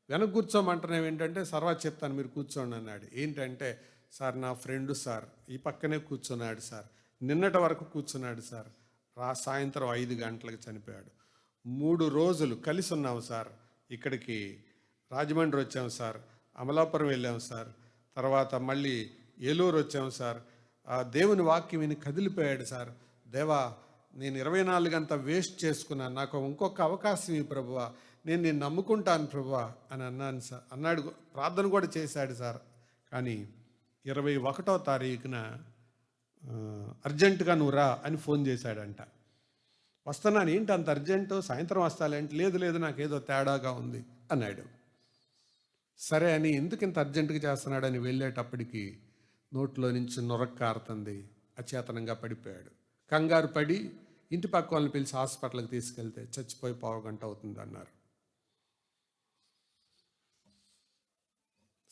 వెనక కూర్చోమంటున్నావు ఏంటంటే, సర్వా చెప్తాను మీరు కూర్చోండి అన్నాడు. ఏంటంటే, సార్ నా ఫ్రెండు సార్ ఈ పక్కనే కూర్చున్నాడు సార్, నిన్నటి వరకు కూర్చున్నాడు సార్, సాయంత్రం 5 గంటలకు చనిపోయాడు. 3 రోజులు కలిసి ఉన్నాము సార్, ఇక్కడికి రాజమండ్రి వచ్చాము సార్, అమలాపురం వెళ్ళాము సార్, తర్వాత మళ్ళీ ఏలూరు వచ్చాము సార్. ఆ దేవుని వాక్యం విని కదిలిపోయాడు సార్. దేవా, నేను 24 గంటలు వేస్ట్ చేసుకున్నాను, నాకు ఇంకొక అవకాశం ఈ ప్రభువా, నేను నిన్ను నమ్ముకుంటాను ప్రభువా అని అన్నాను సార్ అన్నాడు. ప్రార్థన కూడా చేశాడు సార్. కానీ 21వ తారీఖున అర్జెంటుగా నువ్వు రా అని ఫోన్ చేశాడంట. వస్తున్నాను, ఏంటి అంత అర్జెంటు, సాయంత్రం వస్తాలేంటి? లేదు నాకేదో తేడాగా ఉంది అన్నాడు. సరే అని ఎందుకు ఇంత అర్జెంటుగా చేస్తున్నాడని వెళ్ళేటప్పటికి నోట్లో నుంచి నొరక కారుతుంది, అచేతనంగా పడిపోయాడు. కంగారు పడి ఇంటి పక్క వాళ్ళని పిలిచి హాస్పిటల్కి తీసుకెళ్తే చచ్చిపోయి 1/2 గంట అవుతుంది అన్నారు.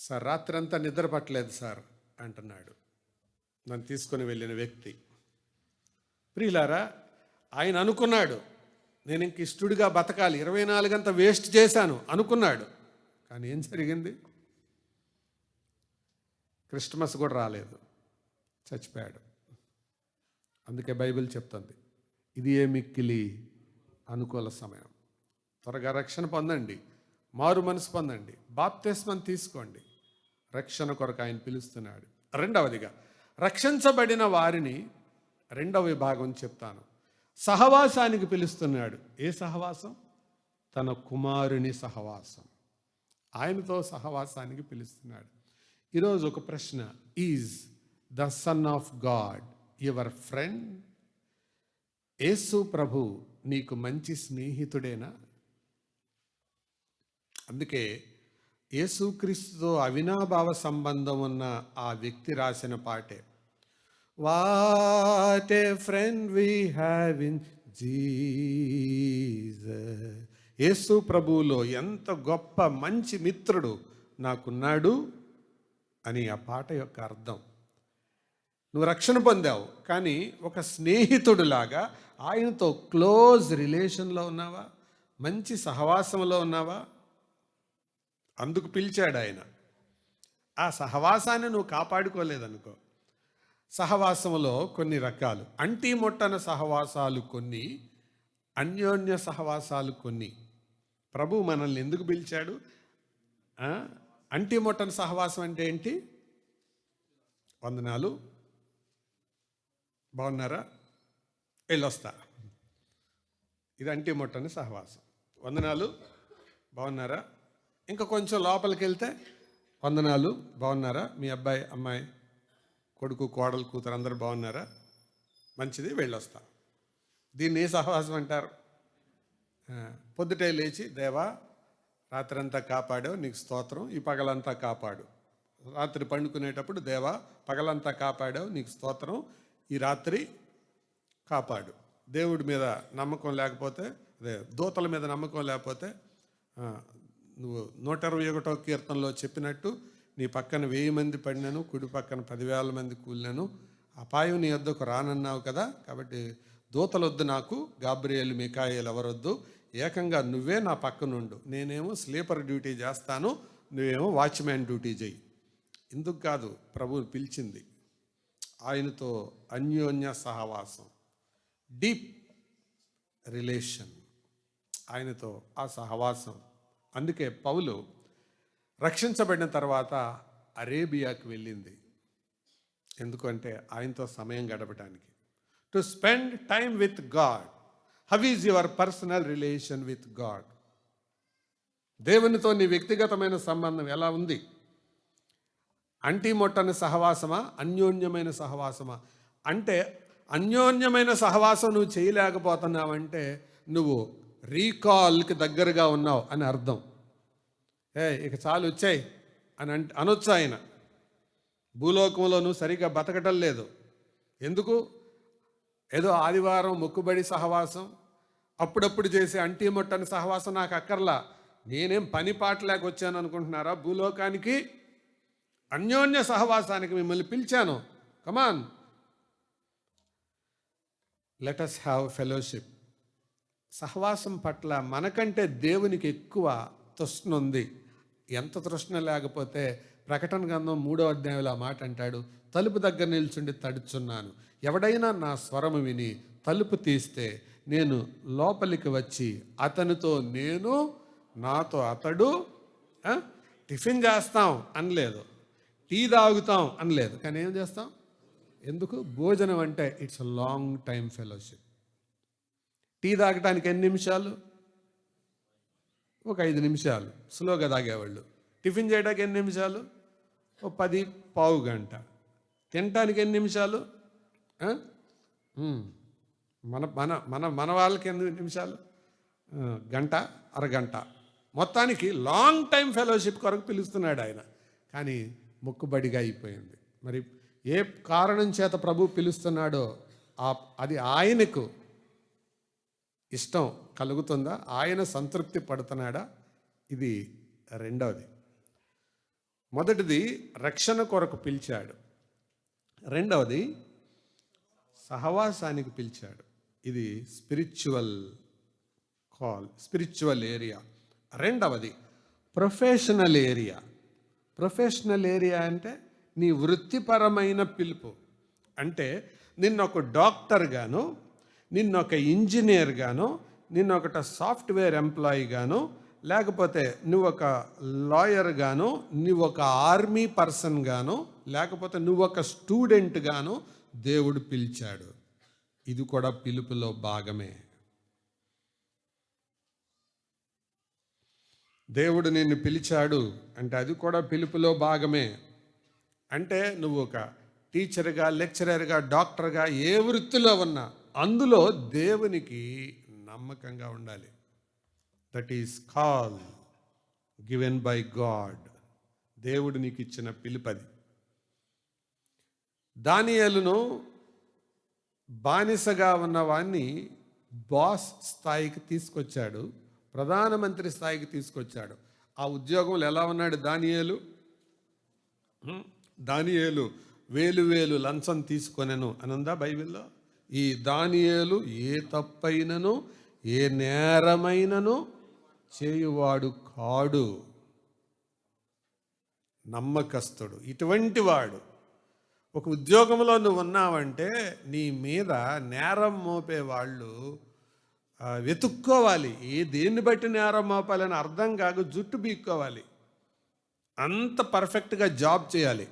సార్ రాత్రి అంతా నిద్ర పట్టలేదు సార్ అంటున్నాడు నన్ను తీసుకొని వెళ్ళిన వ్యక్తి. ప్రియులారా, ఆయన అనుకున్నాడు నేను ఇంక ఇష్టడుగా బతకాలి, 24 గంటలు వేస్ట్ చేశాను అనుకున్నాడు. కానీ ఏం జరిగింది? క్రిస్మస్ కూడా రాలేదు, చచ్చిపోయాడు. అందుకే బైబిల్ చెప్తుంది, ఇది ఏ మిక్కిలి అనుకూల సమయం. త్వరగా రక్షణ పొందండి, మారు మనసు పొందండి, బాప్తిస్మం తీసుకోండి. రక్షణ కొరకు ఆయన పిలుస్తున్నాడు. రెండవదిగా, రక్షించబడిన వారిని రెండవ విభాగం చెప్తాను. సహవాసానికి పిలుస్తున్నాడు. ఏ సహవాసం? తన కుమారుని సహవాసం. ఆయనతో సహవాసానికి పిలుస్తున్నాడు. ఈరోజు ఒక ప్రశ్న, is the sun of god your friend? Yesu ప్రభు నీకు మంచి స్నేహితుడేనా? అందుకే యేసుక్రీస్తుతో అవినాభావ సంబంధం ఉన్న ఆ వ్యక్తి రాసిన పాటే, what a friend we have in Jesus. Yesu ప్రభువులో ఎంత గొప్ప మంచి మిత్రుడు నాకున్నాడు అని ఆ పాట యొక్క అర్థం. నువ్వు రక్షణ పొందావు, కానీ ఒక స్నేహితుడిలాగా ఆయనతో క్లోజ్ రిలేషన్లో ఉన్నావా? మంచి సహవాసంలో ఉన్నావా? అందుకు పిలిచాడు ఆయన. ఆ సహవాసాన్ని నువ్వు కాపాడుకోలేదనుకో. సహవాసంలో కొన్ని రకాలు, అంటీ మొట్టన సహవాసాలు కొన్ని, అన్యోన్య సహవాసాలు కొన్ని. ప్రభు మనల్ని ఎందుకు పిలిచాడు? అంటీ మొట్టన సహవాసం అంటే ఏంటి? వందనాలు, బాగున్నారా, వెళ్ళొస్తా. ఇది అంటీ మొట్టని సహవాసం. వందనాలు, బాగున్నారా. ఇంకా కొంచెం లోపలికి వెళ్తే, వందనాలు, బాగున్నారా, మీ అబ్బాయి అమ్మాయి కొడుకు కోడలు కూతురు అందరూ బాగున్నారా, మంచిది, వెళ్ళొస్తా. దీన్ని ఏ సహవాసం అంటారు? పొద్దుటే లేచి, దేవా రాత్రంతా కాపాడావు, నీకు స్తోత్రం, ఈ పగలంతా కాపాడు. రాత్రి పండుకునేటప్పుడు, దేవా పగలంతా కాపాడావు, నీకు స్తోత్రం, ఈ రాత్రి కాపాడు. దేవుడి మీద నమ్మకం లేకపోతే, అదే దూతల మీద నమ్మకం లేకపోతే, నువ్వు 121వ కీర్తనలో చెప్పినట్టు, నీ పక్కన 1000 మంది పడినను, కుడి పక్కన 10,000 మంది కూలినను, అపాయం నీ వద్దకు రానన్నావు కదా. కాబట్టి దూతలొద్దు నాకు, గాబ్రియేలు మికాయేలు ఎవరొద్దు, ఏకంగా నువ్వే నా పక్కనుండు. నేనేమో స్లీపర్ డ్యూటీ చేస్తాను, నువ్వేమో వాచ్మ్యాన్ డ్యూటీ చెయ్యి. ఇందుకు కాదు ప్రభువు పిలిచింది. ఆయనతో అన్యోన్య సహవాసం, డీప్ రిలేషన్, ఆయనతో ఆ సహవాసం. అందుకే పౌలు రక్షించబడిన తర్వాత అరేబియాకి వెళ్ళింది. ఎందుకంటే ఆయనతో సమయం గడపడానికి. To spend time with God. How is your personal relation with God? దేవునితో నీ వ్యక్తిగతమైన సంబంధం ఎలా ఉంది? అంటీ మొట్టని సహవాసమా, అన్యోన్యమైన సహవాసమా? అంటే అన్యోన్యమైన సహవాసం నువ్వు చేయలేకపోతున్నావంటే నువ్వు రీకాల్కి దగ్గరగా ఉన్నావు అని అర్థం. ఇక చాలు వచ్చాయి అని అనొచ్చు ఆయన. భూలోకంలో నువ్వు సరిగ్గా బతకటం లేదు. ఎందుకు? ఏదో ఆదివారం మొక్కుబడి సహవాసం, అప్పుడప్పుడు చేసే అంటీ మొట్టని సహవాసం నాకు అక్కర్లా. నేనేం పని పాట లేక వచ్చాను అనుకుంటున్నారా? భూలోకానికి అన్యోన్య సహవాసానికి మిమ్మల్ని పిలిచాను. కమాన్, లెట్ us హ్యావ్ ఫెలోషిప్. సహవాసం పట్ల మనకంటే దేవునికి ఎక్కువ తృష్ణ ఉంది. ఎంత తృష్ణ లేకపోతే ప్రకటన గ్రంథం 3వ అధ్యాయంలో ఆ మాట అంటాడు, తలుపు దగ్గర నిల్చుండి తడుచున్నాను, ఎవడైనా నా స్వరము విని తలుపు తీస్తే నేను లోపలికి వచ్చి అతనితో నేను, నాతో అతడు. టిఫిన్ చేస్తాం అనలేదు, టీ తాగుతాం అనలేదు, కానీ ఏం చేస్తాం? ఎందుకు? భోజనం అంటే it's a long time fellowship. Tea తాగటానికి ఎన్ని నిమిషాలు? ఒక 5 నిమిషాలు స్లోగా తాగేవాళ్ళు. టిఫిన్ చేయడానికి ఎన్ని నిమిషాలు? ఓ 10 పావు గంట. తినటానికి ఎన్ని నిమిషాలు? మన మన మన మన వాళ్ళకి ఎన్ని నిమిషాలు? గంట, అరగంట. మొత్తానికి లాంగ్ టైం ఫెలోషిప్ కొరకు పిలుస్తున్నాడు ఆయన. కానీ మొక్కుబడిగా అయిపోయింది. మరి ఏ కారణం చేత ప్రభు పిలుస్తున్నాడో అది ఆయనకు ఇష్టం కలుగుతుందా? ఆయన సంతృప్తి పడుతున్నాడా? ఇది రెండవది. మొదటిది రక్షణ కొరకు పిలిచాడు, రెండవది సహవాసానికి పిలిచాడు. ఇది స్పిరిచువల్ కాల్, స్పిరిచువల్ ఏరియా. రెండవది ప్రొఫెషనల్ ఏరియా. ప్రొఫెషనల్ ఏరియా అంటే నీ వృత్తిపరమైన పిలుపు. అంటే నిన్నొక డాక్టర్ గాను, నిన్నొక ఇంజనీర్ గాను, నిన్ను ఒకట సాఫ్ట్వేర్ ఎంప్లాయీ గాను, లేకపోతే నువ్వు ఒక లాయర్ గాను, నువ్వు ఒక ఆర్మీ పర్సన్ గాను, లేకపోతే నువ్వు ఒక స్టూడెంట్ గాను దేవుడు పిలిచాడు. ఇది కూడా పిలుపులో భాగమే. దేవుడు నిన్ను పిలిచాడు అంటే అది కూడా పిలుపులో భాగమే. అంటే నువ్వు ఒక టీచర్గా, లెక్చరర్గా, డాక్టర్గా, ఏ వృత్తిలో ఉన్నా అందులో దేవునికి నమ్మకంగా ఉండాలి. That is call given by God. దేవుడు నీకు ఇచ్చిన పిలుపది. దానియేలును బానిసగా ఉన్నవాన్ని బాస్ స్థాయికి తీసుకొచ్చాడు, ప్రధానమంత్రి స్థాయికి తీసుకొచ్చాడు. ఆ ఉద్యోగంలో ఎలా ఉన్నాడు దానియేలు? దానియేలు వేలు వేలు లంచం తీసుకొనెను అని ఉందా బైబిల్లో? ఈ దానియేలు ఏ తప్పైనను ఏ నేరమైనను చేయువాడు కాడు, నమ్మకస్తుడు. ఇటువంటి వాడు. ఒక ఉద్యోగంలో నువ్వు ఉన్నావంటే నీ మీద నేరం మోపే వాళ్ళు వెతుక్కోవాలి. దేన్ని బట్టి నేరం మోపాలని అర్థం కాక జుట్టు బీక్కోవాలి. అంత పర్ఫెక్ట్గా జాబ్ చేయాలి.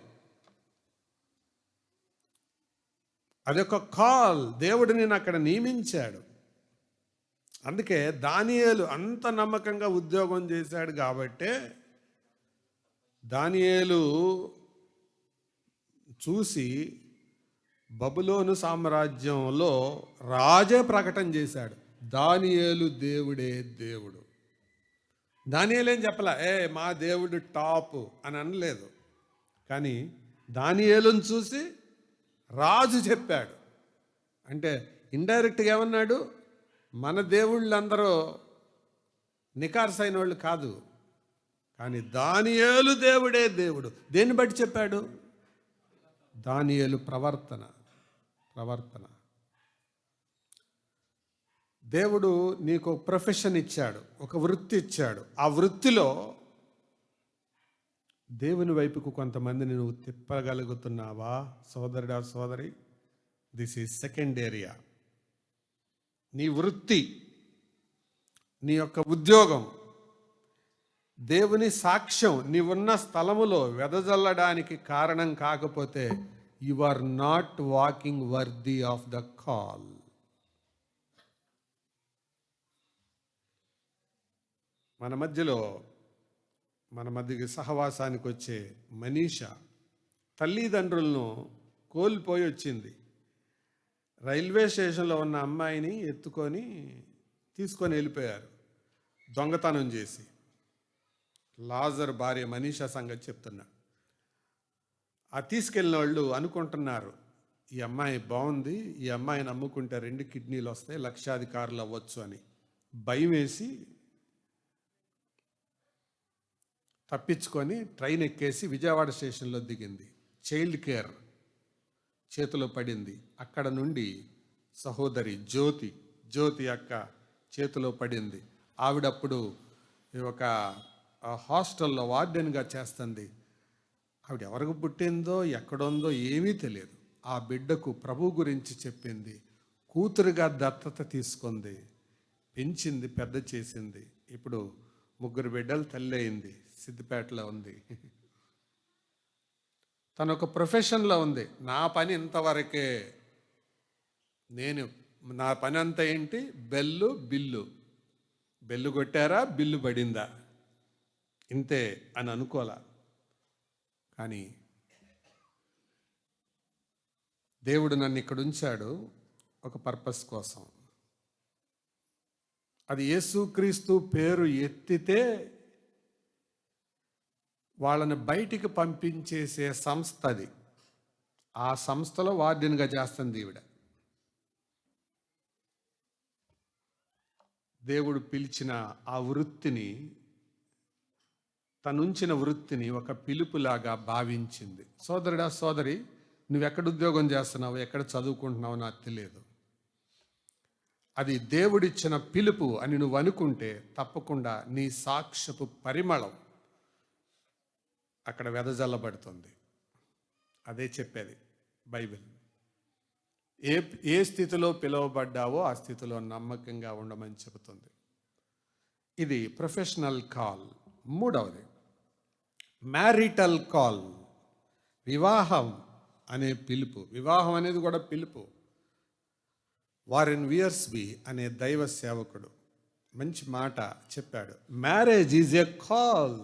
అదొక కాల్. దేవుడు నేను అక్కడ నియమించాడు. అందుకే దానియేలు అంత నమ్మకంగా ఉద్యోగం చేశాడు కాబట్టే దానియేలు చూసి బబులోను సామ్రాజ్యంలో రాజే ప్రకటన చేశాడు, దానియేలు దేవుడే దేవుడు. దానియేలు ఏం చెప్పలా, మా దేవుడు టాప్ అని అనలేదు. కానీ దానియేలును చూసి రాజు చెప్పాడు. అంటే ఇండైరెక్ట్గా ఏమన్నాడు? మన దేవుళ్ళందరూ నికార్సైన వాళ్ళు కాదు, కానీ దానియేలు దేవుడే దేవుడు. దేన్ని బట్టి చెప్పాడు? దానియేలు ప్రవర్తన. దేవుడు నీకు ఒక ప్రొఫెషన్ ఇచ్చాడు, ఒక వృత్తి ఇచ్చాడు. ఆ వృత్తిలో దేవుని వైపుకు కొంతమందిని నువ్వు తిప్పగలుగుతున్నావా సోదరుడా, సోదరి? This is second area. నీ వృత్తి, నీ యొక్క ఉద్యోగం, దేవుని సాక్ష్యం నీవున్న స్థలములో వెదజల్లడానికి కారణం కాకపోతే you are not walking worthy of the call. మన మధ్యకి సహవాసానికి వచ్చే మనీషా తల్లిదండ్రులను కోల్పోయి వచ్చింది. రైల్వే స్టేషన్లో ఉన్న అమ్మాయిని తీసుకొని వెళ్ళిపోయారు దొంగతనం చేసి. లాజర్ భార్య మనీషా సంగతి చెప్తున్నా. ఆ తీసుకెళ్ళిన వాళ్ళు అనుకుంటున్నారు, ఈ అమ్మాయి బాగుంది, ఈ అమ్మాయిని అమ్ముకుంటే 2 కిడ్నీలు వస్తాయి, లక్షాధికారులు అవ్వచ్చు అని భయం వేసి తప్పించుకొని ట్రైన్ ఎక్కేసి విజయవాడ స్టేషన్లో దిగింది. చైల్డ్ కేర్ చేతిలో పడింది. అక్కడ నుండి సహోదరి జ్యోతి అక్క చేతిలో పడింది. ఆవిడప్పుడు ఒక హాస్టల్లో వార్డెన్గా చేస్తుంది. ఆవిడ ఎవరికి పుట్టిందో ఎక్కడుందో ఏమీ తెలియదు. ఆ బిడ్డకు ప్రభు గురించి చెప్పింది, కూతురుగా దత్తత తీసుకుంది, పెంచింది, పెద్ద చేసింది. ఇప్పుడు 3 బిడ్డలు తల్లి అయింది, సిద్దిపేటలో ఉంది. తను ఒక ప్రొఫెషన్లో ఉంది. నా పని ఇంతవరకే, నా పని అంతా ఏంటి? బెల్లు కొట్టారా, బిల్లు పడిందా, ఇంతే అని అనుకోలా. కానీ దేవుడు నన్ను ఇక్కడ ఉంచాడు ఒక పర్పస్ కోసం. అది యేసుక్రీస్తు పేరు ఎత్తితే వాళ్ళని బయటికి పంపించేసే సంస్థ అది. ఆ సంస్థలో వార్డెన్గా చేస్తుంది ఈవిడ. దేవుడు పిలిచిన ఆ వృత్తిని, తనుంచిన వృత్తిని ఒక పిలుపులాగా భావించింది. సోదరుడా, సోదరి, నువ్వెక్కడ ఉద్యోగం చేస్తున్నావు, ఎక్కడ చదువుకుంటున్నావు నాకు తెలియదు. అది దేవుడిచ్చిన పిలుపు అని నువ్వు అనుకుంటే తప్పకుండా నీ సాక్ష్యపు పరిమళం అక్కడ వెదజల్లబడుతుంది. అదే చెప్పేది బైబిల్. ఏ ఏ స్థితిలో పిలువబడ్డావో ఆ స్థితిలో నమ్మకంగా ఉండమని చెబుతుంది. ఇది ప్రొఫెషనల్ కాల్. మూడవది మ్యారిటల్ కాల్, వివాహం అనే పిలుపు. వివాహం అనేది కూడా పిలుపు. వారెన్ వియర్స్బీ అనే దైవ సేవకుడు మంచి మాట చెప్పాడు. Marriage is a call,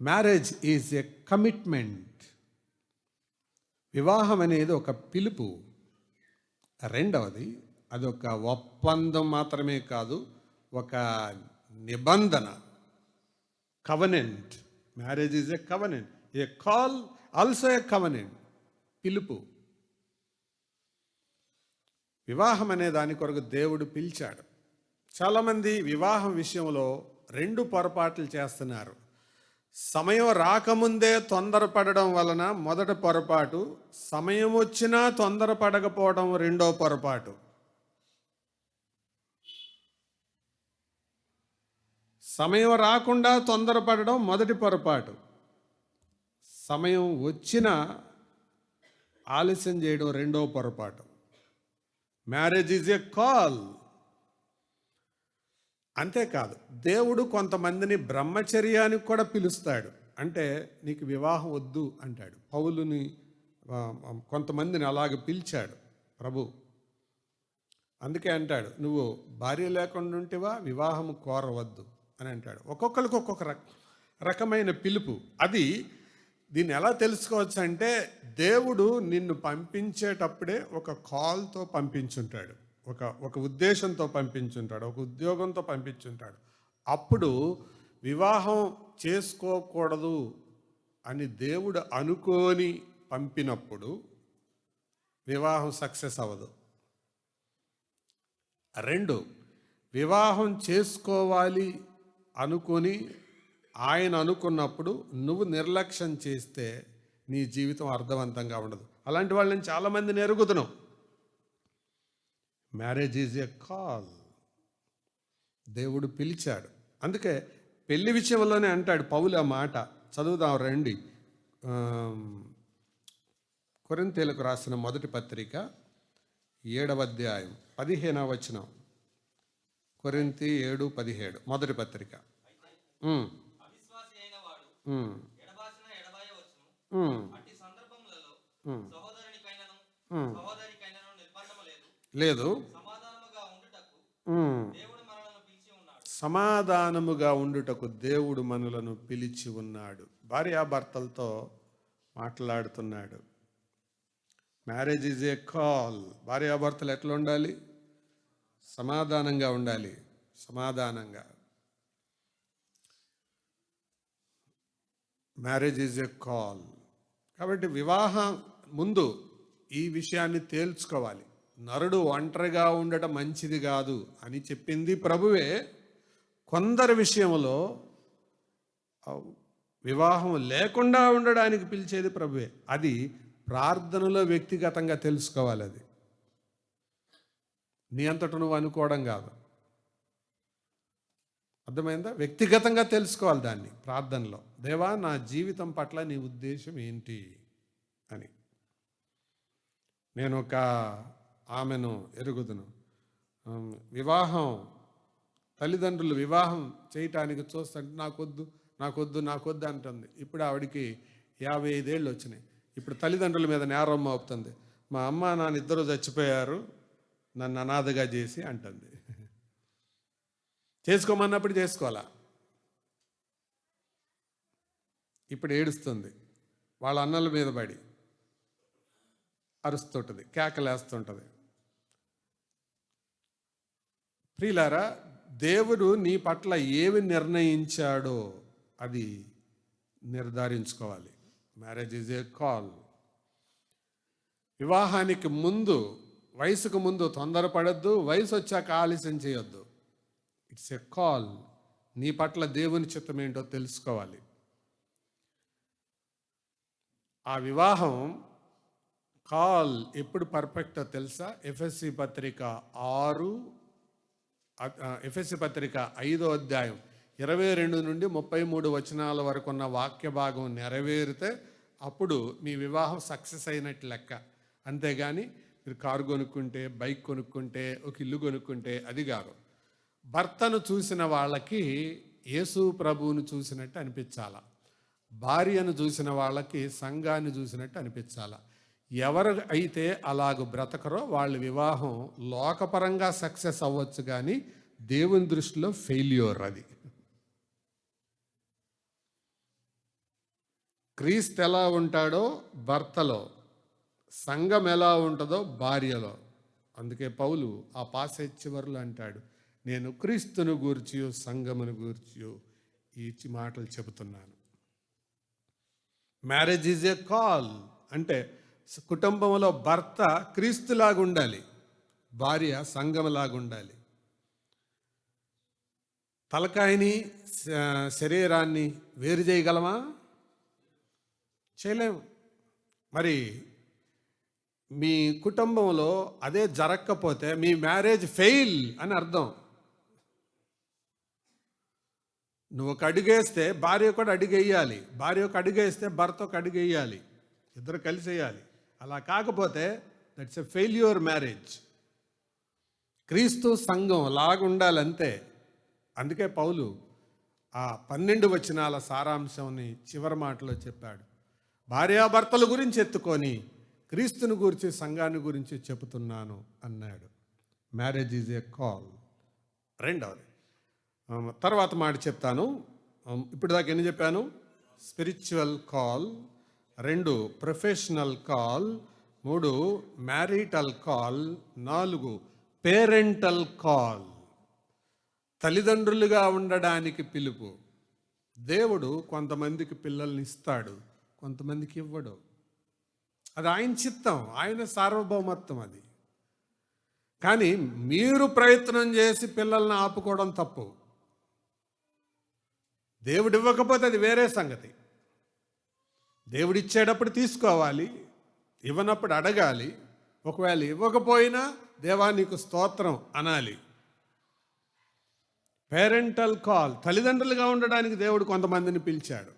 marriage is a commitment. వివాహం అనేది ఒక పిలుపు. రెండవది అదొక ఒప్పందం మాత్రమే కాదు, ఒక నిబంధన. Covenant. Marriage is a covenant, A call also a covenant. పిలుపు. వివాహం అనే దాని కొరకు దేవుడు పిలిచాడు. చాలామంది వివాహం విషయంలో రెండు పొరపాట్లు చేస్తున్నారు. సమయం రాకముందే తొందరపడడం వలన మొదటి పొరపాటు, సమయం వచ్చినా తొందరపడకపోవడం రెండో పొరపాటు. సమయం రాకుండా తొందరపడడం మొదటి పొరపాటు, సమయం వచ్చినా ఆలస్యం చేయడం రెండో పొరపాటు. Marriage is a call. అంతేకాదు, దేవుడు కొంతమందిని బ్రహ్మచర్యానికి కూడా పిలుస్తాడు. అంటే నీకు వివాహం వద్దు అంటాడు. పౌలుని కొంతమందిని అలాగ పిలిచాడు ప్రభు. అందుకే అంటాడు, నువ్వు భార్య లేకుండా ఉంటేవా వివాహం కోరవద్దు అని అంటాడు. ఒక్కొక్కరికి ఒక్కొక్క రకమైన పిలుపు. అది దీన్ని ఎలా తెలుసుకోవచ్చు అంటే, దేవుడు నిన్ను పంపించేటప్పుడే ఒక కాల్తో పంపించుంటాడు, ఒక ఉద్దేశంతో పంపించుంటాడు, ఒక ఉద్యోగంతో పంపించుంటాడు. అప్పుడు వివాహం చేసుకోకూడదు అని దేవుడు అనుకోని పంపినప్పుడు వివాహం సక్సెస్ అవ్వదు. రెండు, వివాహం చేసుకోవాలి అనుకొని ఆయన అనుకున్నప్పుడు నువ్వు నిర్లక్ష్యం చేస్తే నీ జీవితం అర్థవంతంగా ఉండదు. అలాంటి వాళ్ళని చాలామందిని ఎరుగుతున్నాం. Marriage is a call. దేవుడు పిలిచాడు. అందుకే పెళ్లి విషయంలోనే అంటాడు పౌలు ఆ మాట. చదువుదాం రండి. కొరింథీయులకు రాసిన మొదటి పత్రిక 7వ అధ్యాయం 15వ వచనం. కొరింథీ 7:17 మొదటి పత్రిక. లేదు, సమాధానముగా ఉండుటకు దేవుడు మనలను పిలిచి ఉన్నాడు. భార్యాభర్తలతో మాట్లాడుతున్నాడు. Marriage is a call. భార్యాభర్తలు ఎట్లా ఉండాలి? సమాధానంగా ఉండాలి. సమాధానంగా. Marriage is a call. కాబట్టి వివాహం ముందు ఈ విషయాన్ని తేల్చుకోవాలి. నరుడు ఒంటరిగా ఉండటం మంచిది కాదు అని చెప్పింది ప్రభువే. కొందరి విషయంలో వివాహం లేకుండా ఉండడానికి పిలిచేది ప్రభువే. అది ప్రార్థనలో వ్యక్తిగతంగా తెలుసుకోవాలి. అది నీ అంతట నువ్వు అనుకోవడం కాదు. అర్థమైందా? వ్యక్తిగతంగా తెలుసుకోవాలి దాన్ని ప్రార్థనలో. దేవా, నా జీవితం పట్ల నీ ఉద్దేశం ఏంటి అని. నేను ఒక ఆమెను ఎరుగుదును. తల్లిదండ్రులు వివాహం చేయటానికి చూస్తుంటే నాకొద్దు అంటుంది. ఇప్పుడు ఆవిడికి 55 ఏళ్ళు వచ్చినాయి. ఇప్పుడు తల్లిదండ్రుల మీద నేరం మోపుతుంది. మా అమ్మ నాన్న ఇద్దరు చచ్చిపోయారు, నన్ను అనాథగా చేసి అంటుంది. చేసుకోమన్నప్పుడు చేసుకోవాలా? ఇప్పుడు ఏడుస్తుంది. వాళ్ళ అన్నల మీద పడి అరుస్తుంటుంది, కేకలేస్తుంటుంది. ప్రియులారా, దేవుడు నీ పట్ల ఏమి నిర్ణయించాడో అది నిర్ధారించుకోవాలి. Marriage is a call. వివాహానికి ముందు, వయసుకు ముందు తొందరపడద్దు, వయసు వచ్చాక ఆలస్యం చేయొద్దు. It's a call. నీ పట్ల దేవుని చిత్తం ఏంటో తెలుసుకోవాలి. ఆ వివాహం కాల్ ఎప్పుడు పర్ఫెక్టో తెలుసా? ఎఫెసీ పత్రిక 5వ అధ్యాయం 22 నుండి 33 వచనాల వరకు ఉన్న వాక్య భాగం నెరవేరితే అప్పుడు మీ వివాహం సక్సెస్ అయినట్టు లెక్క. అంతేగాని మీరు కారు కొనుక్కుంటే, బైక్ కొనుక్కుంటే, ఒక ఇల్లు కొనుక్కుంటే అది కాదు. భర్తను చూసిన వాళ్ళకి యేసు ప్రభువును చూసినట్టు అనిపించాల, భార్యను చూసిన వాళ్ళకి సంఘాన్ని చూసినట్టు అనిపించాల. ఎవరు అయితే అలాగ బ్రతకరో వాళ్ళ వివాహం లోకపరంగా సక్సెస్ అవ్వచ్చు, కానీ దేవుని దృష్టిలో ఫెయిల్యూర్ అది. క్రీస్తు ఎలా ఉంటాడో భర్తలో, సంఘం ఎలా ఉంటుందో భార్యలో. అందుకే పౌలు ఆ పాసేజ్ చివరిలో అంటాడు, నేను క్రీస్తును గూర్చియు సంఘమును గూర్చియు ఈ మాటలు చెబుతున్నాను. Marriage is a call. అంటే కుటుంబంలో భర్త క్రీస్తులాగా ఉండాలి, భార్య సంఘంలాగా ఉండాలి. తలకాయని శరీరాన్ని వేరు చేయగలమా? చేయలేము. మరి మీ కుటుంబంలో అదే జరగకపోతే మీ మ్యారేజ్ ఫెయిల్ అని అర్థం. నువ్వు ఒక అడుగేస్తే భార్య కూడా అడుగేయాలి, భార్య ఒక అడుగేస్తే భర్త ఒక అడుగేయాలి, ఇద్దరు కలిసి వేయాలి. అలా కాకపోతే దట్స్ ఎ ఫెయిల్యూర్ మ్యారేజ్. క్రీస్తు సంఘం లాగా ఉండాలంతే. అందుకే పౌలు ఆ 12 వచనాల సారాంశంని చివరి మాటలో చెప్పాడు. భార్యాభర్తల గురించి ఎత్తుకొని క్రీస్తుని గురించి సంఘాన్ని గురించి చెబుతున్నాను అన్నాడు. Marriage is a call. రెండవది, తర్వాత మాట చెప్తాను. ఇప్పుడు దాకా ఎన్ని చెప్పాను? Spiritual call, 2 professional call, 3 marital call, 4 parental call, తల్లిదండ్రులుగా ఉండడానికి పిలుపు. దేవుడు కొంతమందికి పిల్లల్ని ఇస్తాడు, కొంతమందికి ఇవ్వడు. అది ఆయన చిత్తం, ఆయన సార్వభౌమత్వం అది. కానీ మీరు ప్రయత్నం చేసి పిల్లల్ని ఆపుకోవడం తప్పు. దేవుడు ఇవ్వకపోతే అది వేరే సంగతి. దేవుడు ఇచ్చేటప్పుడు తీసుకోవాలి, ఇవ్వనప్పుడు అడగాలి. ఒకవేళ ఇవ్వకపోయినా దేవా నీకు స్తోత్రం అనాలి. పేరెంటల్ కాల్, తల్లిదండ్రులుగా ఉండడానికి దేవుడు కొంతమందిని పిలిచాడు.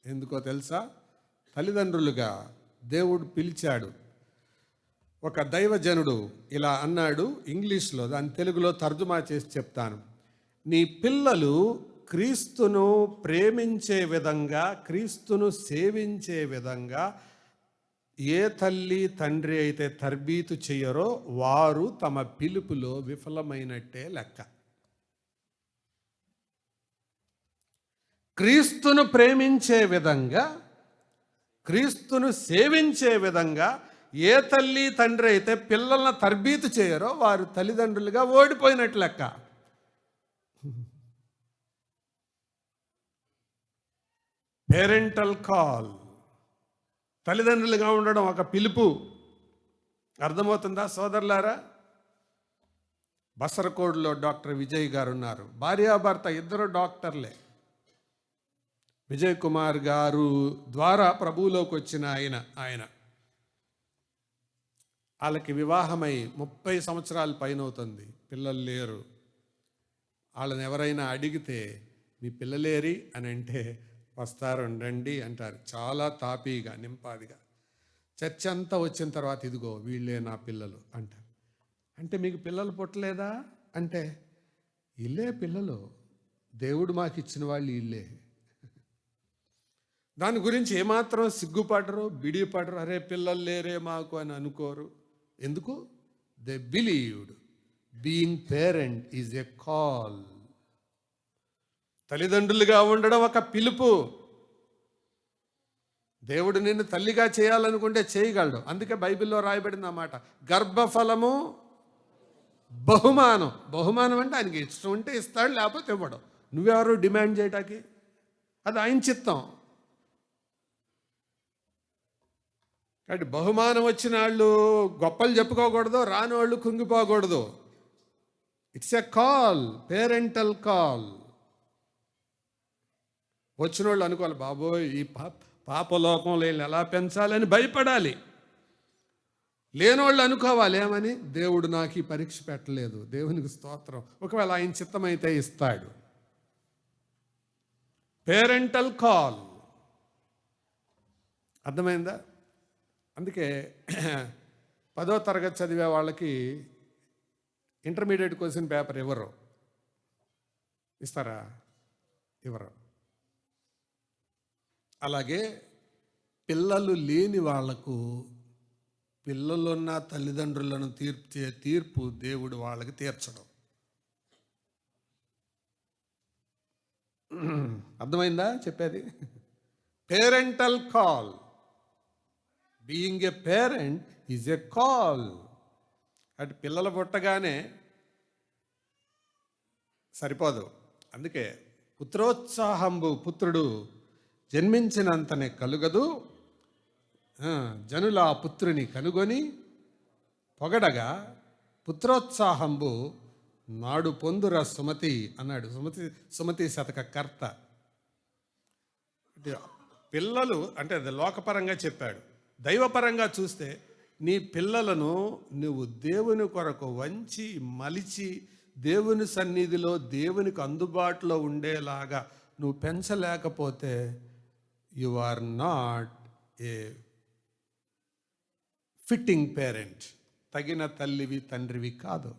ఎందుకో తెలుసా? తల్లిదండ్రులుగా దేవుడు పిలిచాడు. ఒక దైవజనుడు ఇలా అన్నాడు ఇంగ్లీష్లో, దాని తెలుగులో తర్జుమా చేసి చెప్తాను. నీ పిల్లలు క్రీస్తును ప్రేమించే విధంగా, క్రీస్తును సేవించే విధంగా ఏ తల్లి తండ్రి అయితే తర్బీతు చేయరో వారు తమ పిలుపులో విఫలమైనట్టే లెక్క. క్రీస్తును ప్రేమించే విధంగా, క్రీస్తును సేవించే విధంగా ఏ తల్లి తండ్రి అయితే పిల్లలను తర్బీతు చేయరో వారు తల్లిదండ్రులుగా ఓడిపోయినట్లు లెక్క. పేరెంటల్ కాల్, తల్లిదండ్రులుగా ఉండడం ఒక పిలుపు. అర్థమవుతుందా సోదరులారా? బసరకోడులో డాక్టర్ విజయ్ గారు ఉన్నారు. భార్యాభర్త ఇద్దరు డాక్టర్లే. విజయ్ కుమార్ గారు ద్వారా ప్రభువులోకి వచ్చిన ఆయన వాళ్ళకి వివాహమై 30 సంవత్సరాల పైన అవుతుంది, పిల్లలు లేరు. వాళ్ళని ఎవరైనా అడిగితే మీ పిల్లలేరి అని అంటే వస్తారు, ఉండండి అంటారు, చాలా తాపీగా నింపాదిగా. చర్చ అంతా వచ్చిన తర్వాత ఇదిగో వీళ్ళే నా పిల్లలు అంటారు. అంటే మీకు పిల్లలు పుట్టలేదా అంటే ఇల్లే పిల్లలు, దేవుడు మాకు ఇచ్చిన వాళ్ళు ఇల్లే. దాని గురించి ఏమాత్రం సిగ్గుపడరు, బిడిపడరు. అరే పిల్లలు లేరే మాకు అని అనుకోరు. ఎందుకు? They believed being parent is a call. తల్లిదండ్రులుగా ఉండడం ఒక పిలుపు. దేవుడు నిన్ను తల్లిగా చేయాలనుకుంటే చేయగలడు. అందుకే బైబిల్లో రాయబడింది అన్నమాట, గర్భఫలము బహుమానం. బహుమానం అంటే ఆయనకి ఇష్టం ఉంటే ఇస్తాడు, లేకపోతే ఇవ్వడం. నువ్వెవరు డిమాండ్ చేయటానికి? అది ఆయన చిత్తం. కాబట్టి బహుమానం వచ్చిన వాళ్ళు గొప్పలు చెప్పుకోకూడదు, రాని వాళ్ళు కుంగిపోకూడదు. It's a call, parental call. వచ్చిన వాళ్ళు అనుకోవాలి, బాబోయ్ ఈ పాపలోకంలో వీళ్ళని ఎలా పెంచాలని భయపడాలి. లేనోళ్ళు అనుకోవాలి ఏమని, దేవుడు నాకు ఈ పరీక్ష పెట్టలేదు, దేవునికి స్తోత్రం, ఒకవేళ ఆయన చిత్తమైతే ఇస్తాడు. Parental call. అర్థమైందా? అందుకే 10వ తరగతి చదివే వాళ్ళకి ఇంటర్మీడియట్ క్వశ్చన్ పేపర్ ఇవ్వరు. ఇస్తారా? ఇవ్వరు. అలాగే పిల్లలు లేని వాళ్లకు పిల్లలున్న తల్లిదండ్రులను తీర్పు దేవుడు వాళ్ళకి తీర్చడం. అర్థమైందా చెప్పేది? Parental call, being a parent is a call. అటు పిల్లలు పుట్టగానే సరిపోదు. అందుకే పుత్రోత్సాహంబు పుత్రుడు జన్మించినంతనే కలుగదు, జనుల ఆ పుత్రుని కనుగొని పొగడగా పుత్రోత్సాహంబు నాడు పొందుర సుమతి అన్నాడు. సుమతి శతక కర్త. పిల్లలు అంటే అది లోకపరంగా చెప్పాడు. దైవపరంగా చూస్తే నీ పిల్లలను నువ్వు దేవుని కొరకు వంచి మలిచి దేవుని సన్నిధిలో దేవునికి అందుబాటులో ఉండేలాగా నువ్వు పెంచలేకపోతే you are not a fitting parent. తగిన తల్లివి తండ్రివి కాదు.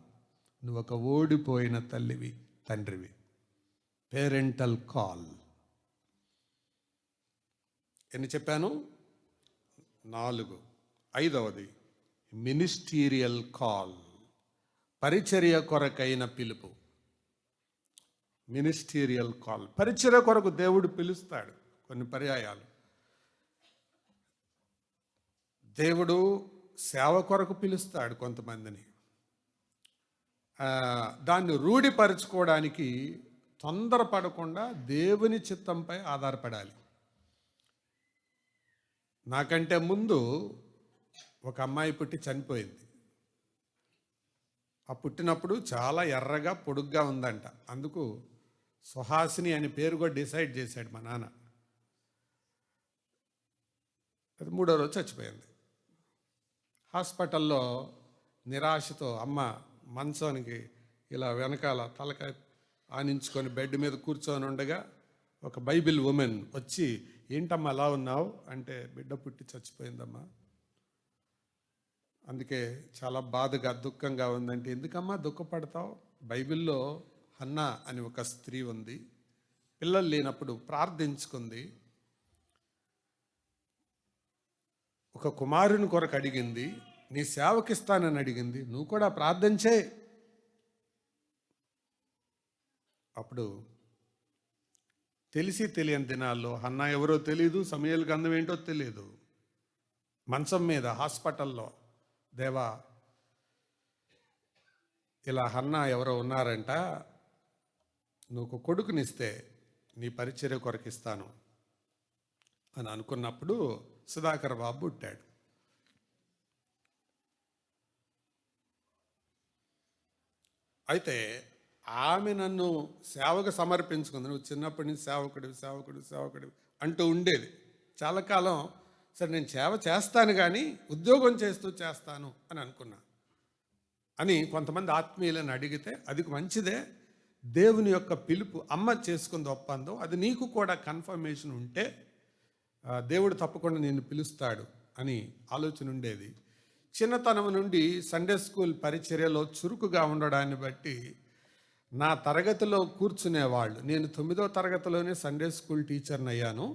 నువ్వు ఒక ఓడిపోయిన తల్లివి తండ్రివి. పేరెంటల్ కాల్ ఎన్ని చెప్పాను? 4. 5వది మినిస్టీరియల్ కాల్, పరిచర్య కొరకైన పిలుపు. మినిస్టీరియల్ కాల్, పరిచర్య కొరకు దేవుడు పిలుస్తాడు. కొన్ని పర్యాయాలు దేవుడు సేవ కొరకు పిలుస్తాడు కొంతమందిని. దాన్ని రూఢిపరచుకోవడానికి తొందరపడకుండా దేవుని చిత్తంపై ఆధారపడాలి. నాకంటే ముందు ఒక అమ్మాయి పుట్టి చనిపోయింది. ఆ పుట్టినప్పుడు చాలా ఎర్రగా పొడుగ్గా ఉందంట. అందుకు సుహాసిని అని పేరు కూడా డిసైడ్ చేశాడు మా నాన్న. అది 3వ రోజు చచ్చిపోయింది. హాస్పిటల్లో నిరాశతో అమ్మ మంచానికి ఇలా వెనకాల తలకాయ ఆనించుకొని బెడ్ మీద కూర్చొని ఉండగా ఒక బైబిల్ ఉమెన్ వచ్చి, ఏంటమ్మా అలా ఉన్నావు అంటే, బిడ్డ పుట్టి చచ్చిపోయిందమ్మా, అందుకే చాలా బాధగా దుఃఖంగా ఉందంటే, ఎందుకమ్మా దుఃఖపడతావు? బైబిల్లో హన్నా అని ఒక స్త్రీ ఉంది, పిల్లలు లేనప్పుడు ప్రార్థించుకుంది, ఒక కుమారుని కొరకు అడిగింది, నీ సేవకిస్తానని అడిగింది, నువ్వు కూడా ప్రార్థన చేయి. అప్పుడు తెలిసి తెలియని దినాల్లో హన్నా ఎవరో తెలియదు, సమూయేలు గ్రంథం ఏంటో తెలియదు, మంచం మీద హాస్పిటల్లో, దేవా ఇలా హన్నా ఎవరో ఉన్నారంట, నువ్వు కొడుకునిస్తే నీ పరిచర్య కొరకిస్తాను అని అనుకున్నప్పుడు సుధాకర్ బాబు పుట్టాడు. అయితే ఆమె నన్ను సేవకు సమర్పించుకుంది. నువ్వు చిన్నప్పటి నుంచి సేవకుడు అంటూ ఉండేది చాలా కాలం. సరే నేను సేవ చేస్తాను కానీ ఉద్యోగం చేస్తూ చేస్తాను అని అనుకున్నా అని కొంతమంది ఆత్మీయులను అడిగితే, అది మంచిదే, దేవుని యొక్క పిలుపు అమ్మ చేసుకుంది ఒప్పందం, అది నీకు కూడా కన్ఫర్మేషన్ ఉంటే దేవుడు తప్పకుండా నిన్ను పిలుస్తాడు అని ఆలోచన ఉండేది. చిన్నతనం నుండి సండే స్కూల్ పరిచర్యలో చురుకుగా ఉండడాన్ని బట్టి నా తరగతిలో కూర్చునేవాళ్ళు, నేను 9వ తరగతిలోనే సండే స్కూల్ టీచర్ని అయ్యాను.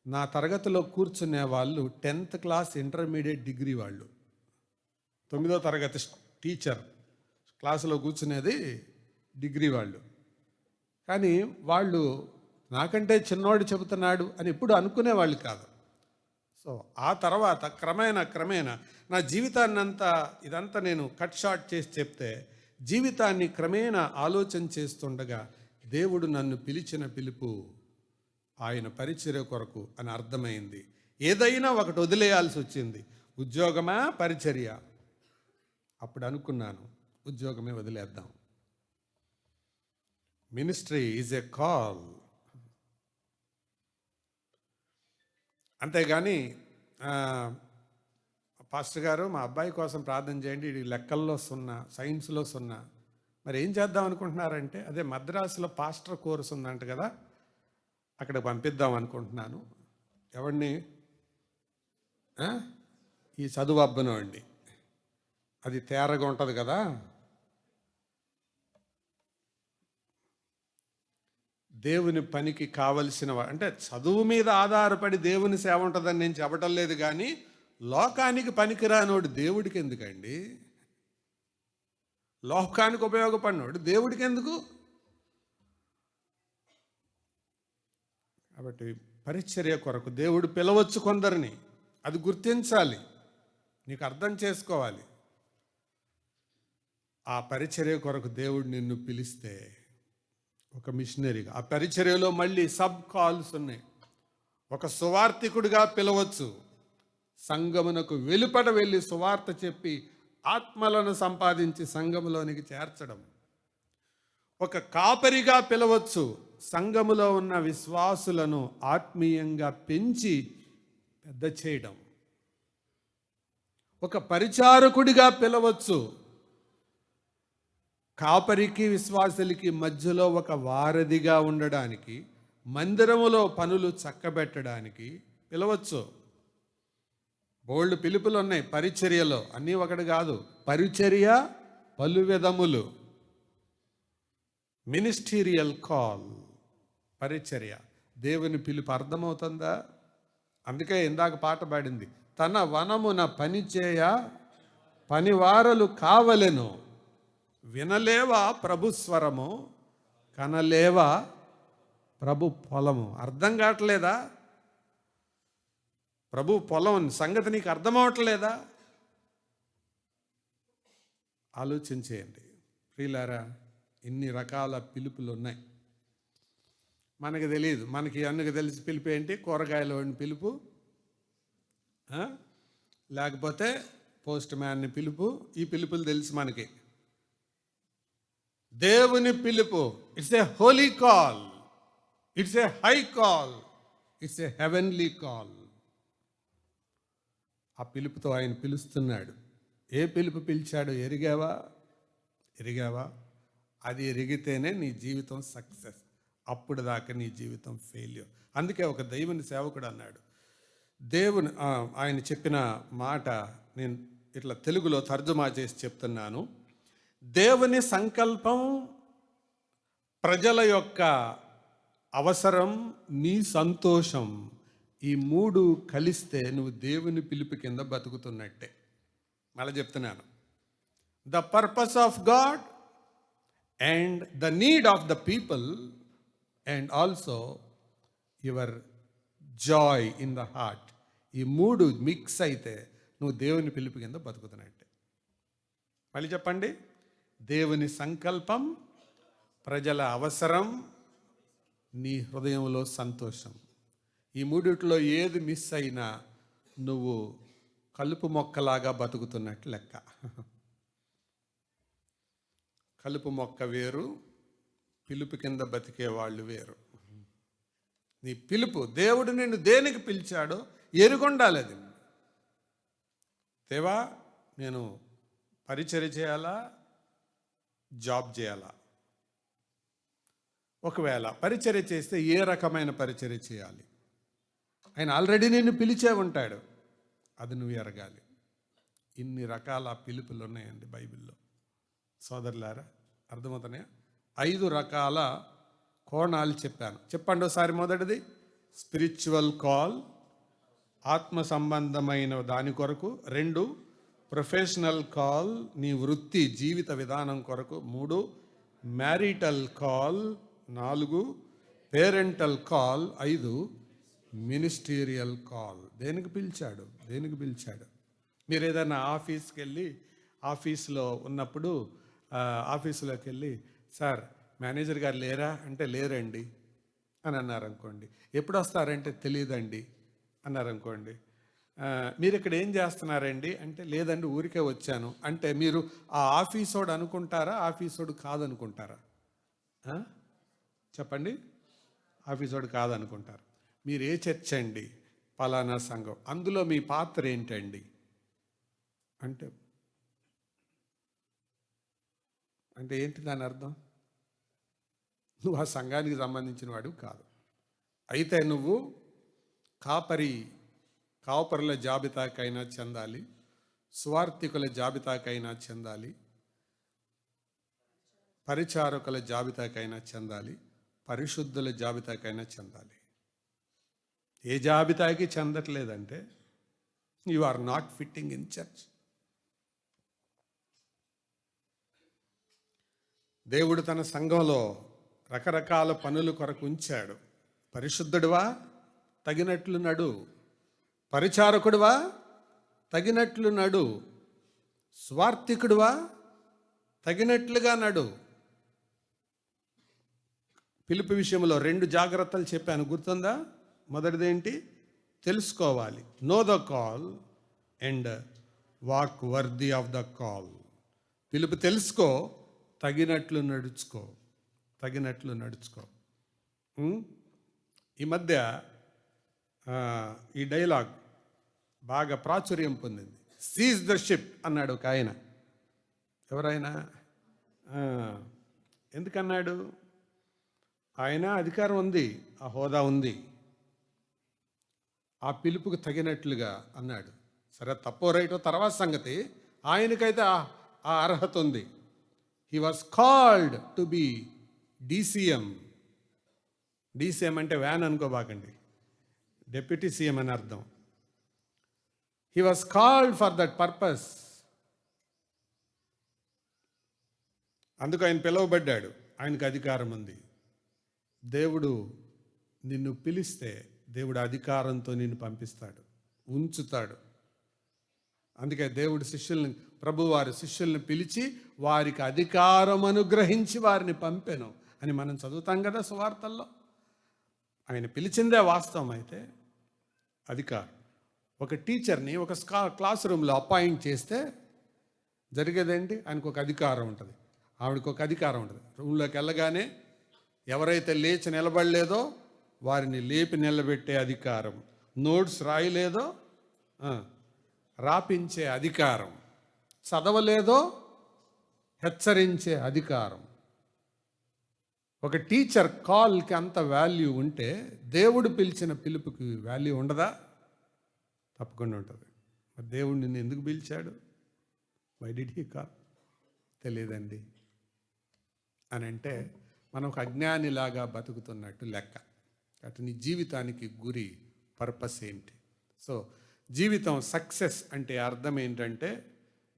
నా తరగతిలో కూర్చునే వాళ్ళు 10th క్లాస్ ఇంటర్మీడియట్ డిగ్రీ వాళ్ళు. 9వ తరగతి టీచర్ క్లాసులో కూర్చునేది డిగ్రీ వాళ్ళు. కానీ వాళ్ళు నాకంటే చిన్నవాడు చెబుతున్నాడు అని ఎప్పుడు అనుకునేవాళ్ళు కాదు. సో ఆ తర్వాత క్రమేణా నా జీవితాన్ని ఇదంతా నేను కట్ షార్ట్ చేసి చెప్తే, జీవితాన్ని క్రమేణా ఆలోచన చేస్తుండగా దేవుడు నన్ను పిలిచిన పిలుపు ఆయన పరిచర్య కొరకు అని అర్థమైంది. ఏదైనా ఒకటి వదిలేయాల్సి వచ్చింది, ఉద్యోగమా పరిచర్య. అప్పుడు అనుకున్నాను, ఉద్యోగమే వదిలేద్దాం. Ministry is a call. అంతేగాని పాస్టర్ గారు మా అబ్బాయి కోసం ప్రార్థన చేయండి, ఇది లెక్కల్లో 0, సైన్స్లో 0, మరి ఏం చేద్దాం అనుకుంటున్నారంటే, అదే మద్రాసులో పాస్టర్ కోర్స్ ఉందంట కదా, అక్కడ పంపిద్దాం అనుకుంటున్నాను. ఎవరిని? ఈ చదువు అబ్బను అండి. అది తేరగా ఉంటుంది కదా. దేవుని పనికి కావలసిన అంటే చదువు మీద ఆధారపడి దేవుని సేవ ఉంటుందని నేను చెప్పటం లేదు, కానీ లోకానికి పనికిరానోడు దేవుడికి ఎందుకండి? లోకానికి ఉపయోగపడినోడు దేవుడికి ఎందుకు? కాబట్టి పరిచర్య కొరకు దేవుడు పిలవచ్చు కొందరిని, అది గుర్తించాలి, నీకు అర్థం చేసుకోవాలి. ఆ పరిచర్య కొరకు దేవుడు నిన్ను పిలిస్తే ఒక మిషనరీగా, ఆ పరిచర్యలో మళ్ళీ సబ్ కాల్స్ ఉన్నాయి. ఒక సువార్థికుడిగా పిలవచ్చు, సంఘమునకు వెలుపట వెళ్ళి సువార్త చెప్పి ఆత్మలను సంపాదించి సంఘములోనికి చేర్చడం. ఒక కాపరిగా పిలవచ్చు, సంఘములో ఉన్న విశ్వాసులను ఆత్మీయంగా పెంచి పెద్ద చేయడం. ఒక పరిచారకుడిగా పిలవచ్చు, కాపరికి విశ్వాసులకి మధ్యలో ఒక వారధిగా ఉండడానికి, మందిరములో పనులు చక్కబెట్టడానికి పిలవచ్చు. బోల్డ్ పిలుపులు ఉన్నాయి పరిచర్యలో, అన్నీ ఒకటి కాదు. పరిచర్య పలు విధములు. మినిస్టీరియల్ కాల్, పరిచర్య, దేవుని పిలుపు. అర్థమవుతుందా? అందుకే ఇందాక పాట పాడింది, తన వనమున పనిచేయ పనివారలు కావలెను, వినలేవా ప్రభు స్వరము, కనలేవా ప్రభు పొలము. అర్థం కావట్లేదా? ప్రభు పొలం సంగతి నీకు అర్థమవట్లేదా? ఆలోచించేయండి ప్రియులారా. ఇన్ని రకాల పిలుపులు ఉన్నాయి, మనకి తెలియదు. మనకి అన్నకు తెలిసి పిలుపు ఏంటి? కూరగాయలు పిలుపు, లేకపోతే పోస్ట్ మ్యాన్ని పిలుపు. ఈ పిలుపులు తెలుసు మనకి. దేవుని పిలుపు, it's a holy call, it's a high call, it's a heavenly call. ఆ పిలుపుతో ఆయన పిలుస్తున్నాడు. ఏ పిలుపు పిలిచాడో ఎరిగావా? అది ఎరిగితేనే నీ జీవితం సక్సెస్. అప్పుడు దాకా నీ జీవితం ఫెయిల్యూర్. అందుకే ఒక దైవుని సేవకుడు అన్నాడు, దేవుని ఆయన చెప్పిన మాట నేను ఇట్లా తెలుగులో తర్జుమా చేసి చెప్తున్నాను. దేవుని సంకల్పం, ప్రజల యొక్క అవసరం, నీ సంతోషం, ఈ మూడు కలిస్తే నువ్వు దేవుని పిలుపు కింద బతుకుతున్నట్టే. మళ్ళీ చెప్తున్నాను, the purpose of God and the need of the people and also your Joy in the heart, ఈ మూడు మిక్స్ అయితే నువ్వు దేవుని పిలుపు కింద బతుకుతున్నట్టే. మళ్ళీ చెప్పండి, దేవుని సంకల్పం, ప్రజల అవసరం, నీ హృదయంలో సంతోషం. ఈ మూడిట్లో ఏది మిస్ అయినా నువ్వు కలుపు మొక్కలాగా బతుకుతున్నట్టు లెక్క. కలుపు మొక్క వేరు, పిలుపు కింద బతికే వాళ్ళు వేరు. నీ పిలుపు, దేవుడు నిన్ను దేనికి పిలిచాడో ఎరుగుండాలి. అది దేవా, నేను పరిచర్య చేయాలా, జాబ్ చేయాలా? ఒకవేళ పరిచర్య చేస్తే ఏ రకమైన పరిచర్య చేయాలి? ఆయన ఆల్రెడీ నిన్ను పిలిచే ఉంటాడు, అది నువ్వు ఎరగాలి. ఇన్ని రకాల పిలుపులు ఉన్నాయండి బైబిల్లో. సోదరులారా, అర్థమవుతున్నాయా? 5 రకాల కోణాలు చెప్పాను. చెప్పండి ఒకసారి. మొదటిది స్పిరిచువల్ కాల్, ఆత్మ సంబంధమైన దాని కొరకు. 2 ప్రొఫెషనల్ కాల్, నీ వృత్తి జీవిత విధానం కొరకు. 3 marital call. 4 parental call. 5 ministerial call. దేనికి పిలిచాడు? మీరు ఏదైనా ఆఫీస్కి వెళ్ళి, ఆఫీస్లో ఉన్నప్పుడు ఆఫీసులోకి వెళ్ళి, సార్ మేనేజర్ గారు లేరా అంటే లేరండి అని అన్నారనుకోండి. ఎప్పుడు వస్తారంటే తెలియదండి అన్నారనుకోండి. మీరు ఇక్కడ ఏం చేస్తున్నారండి అంటే లేదండి ఊరికే వచ్చాను అంటే మీరు ఆ ఆఫీసోడు అనుకుంటారా, ఆఫీసోడు కాదనుకుంటారా? చెప్పండి. ఆఫీసోడు కాదనుకుంటారు. మీరు ఏ చర్చ్ అండి? పలానా సంఘం. అందులో మీ పాత్ర ఏంటండి అంటే ఏంటి దాని అర్థం? నువ్వు ఆ సంఘానికి సంబంధించిన వాడు కాదు. అయితే నువ్వు కాపరుల జాబితాకైనా చెందాలి, స్వార్థికుల జాబితాకైనా చెందాలి, పరిచారకుల జాబితాకైనా చెందాలి, పరిశుద్ధుల జాబితాకైనా చెందాలి. ఏ జాబితాకి చెందట్లేదంటే you are not fitting in church. దేవుడు తన సంఘంలో రకరకాల పనుల కొరకు ఉంచాడు. పరిశుద్ధుడివా, తగినట్లు నడు. పరిచారకుడివా, తగినట్లు నడు. స్వార్థికుడివా, తగినట్లుగా నడు. పిలుపు విషయంలో 2 జాగ్రత్తలు చెప్పాను, గుర్తుందా? మొదటిదేంటి? తెలుసుకోవాలి. Know the call and walk worthy of the call. పిలుపు తెలుసుకో, తగినట్లు నడుచుకో. తగినట్లు నడుచుకో. ఈ మధ్య ఈ డైలాగ్ బాగా ప్రాచుర్యం పొందింది. సీజ్ ద షిప్ అన్నాడు ఒక ఆయన. ఎవరైనా? ఎందుకన్నాడు? ఆయన అధికారం ఉంది, ఆ హోదా ఉంది, ఆ పిలుపుకు తగినట్లుగా అన్నాడు. సరే, తప్పో రైటో తర్వాత సంగతి. ఆయనకైతే ఆ అర్హత ఉంది. He was called to be DCM. DCM అంటే వ్యాన్ అనుకోబాకండి, డెప్యూటీ సీఎం అని అర్థం. He was called for that purpose. అందుకు ఆయన పిలువబడ్డాడు, ఆయనకు అధికారం ఉంది. దేవుడు నిన్ను పిలిస్తే దేవుడు అధికారంతో నిన్ను పంపిస్తాడు, ఉంచుతాడు. అందుకే దేవుడు శిష్యుల్ని, ప్రభువారి శిష్యుల్ని పిలిచి వారికి అధికారం అనుగ్రహించి వారిని పంపెను అని మనం చదువుతాం కదా సువార్తల్లో. ఆయన పిలిచిందే వాస్తవం అయితే అధికారం. ఒక టీచర్ని ఒక క్లాస్ రూమ్లో అపాయింట్ చేస్తే జరిగేదేంటి? ఆయనకు ఒక అధికారం ఉంటుంది, ఆవిడకు ఒక అధికారం ఉంటుంది. రూమ్లోకి వెళ్ళగానే ఎవరైతే లేచి నిలబడలేదో వారిని లేపి నిలబెట్టే అధికారం, నోట్స్ రాయలేదో రాపించే అధికారం, చదవలేదో హెచ్చరించే అధికారం. ఒక టీచర్ కాల్కి అంత వాల్యూ ఉంటే దేవుడు పిలిచిన పిలుపుకి వాల్యూ ఉండదా? తప్పకుండా ఉంటుంది. మరి దేవుడు నిన్ను ఎందుకు పిలిచాడు? Why did he call? తెలియదండి అని అంటే మనం ఒక అజ్ఞానిలాగా బతుకుతున్నట్టు లెక్క. అటు నీ జీవితానికి గురి, పర్పస్ ఏంటి? సో జీవితం సక్సెస్ అంటే అర్థం ఏంటంటే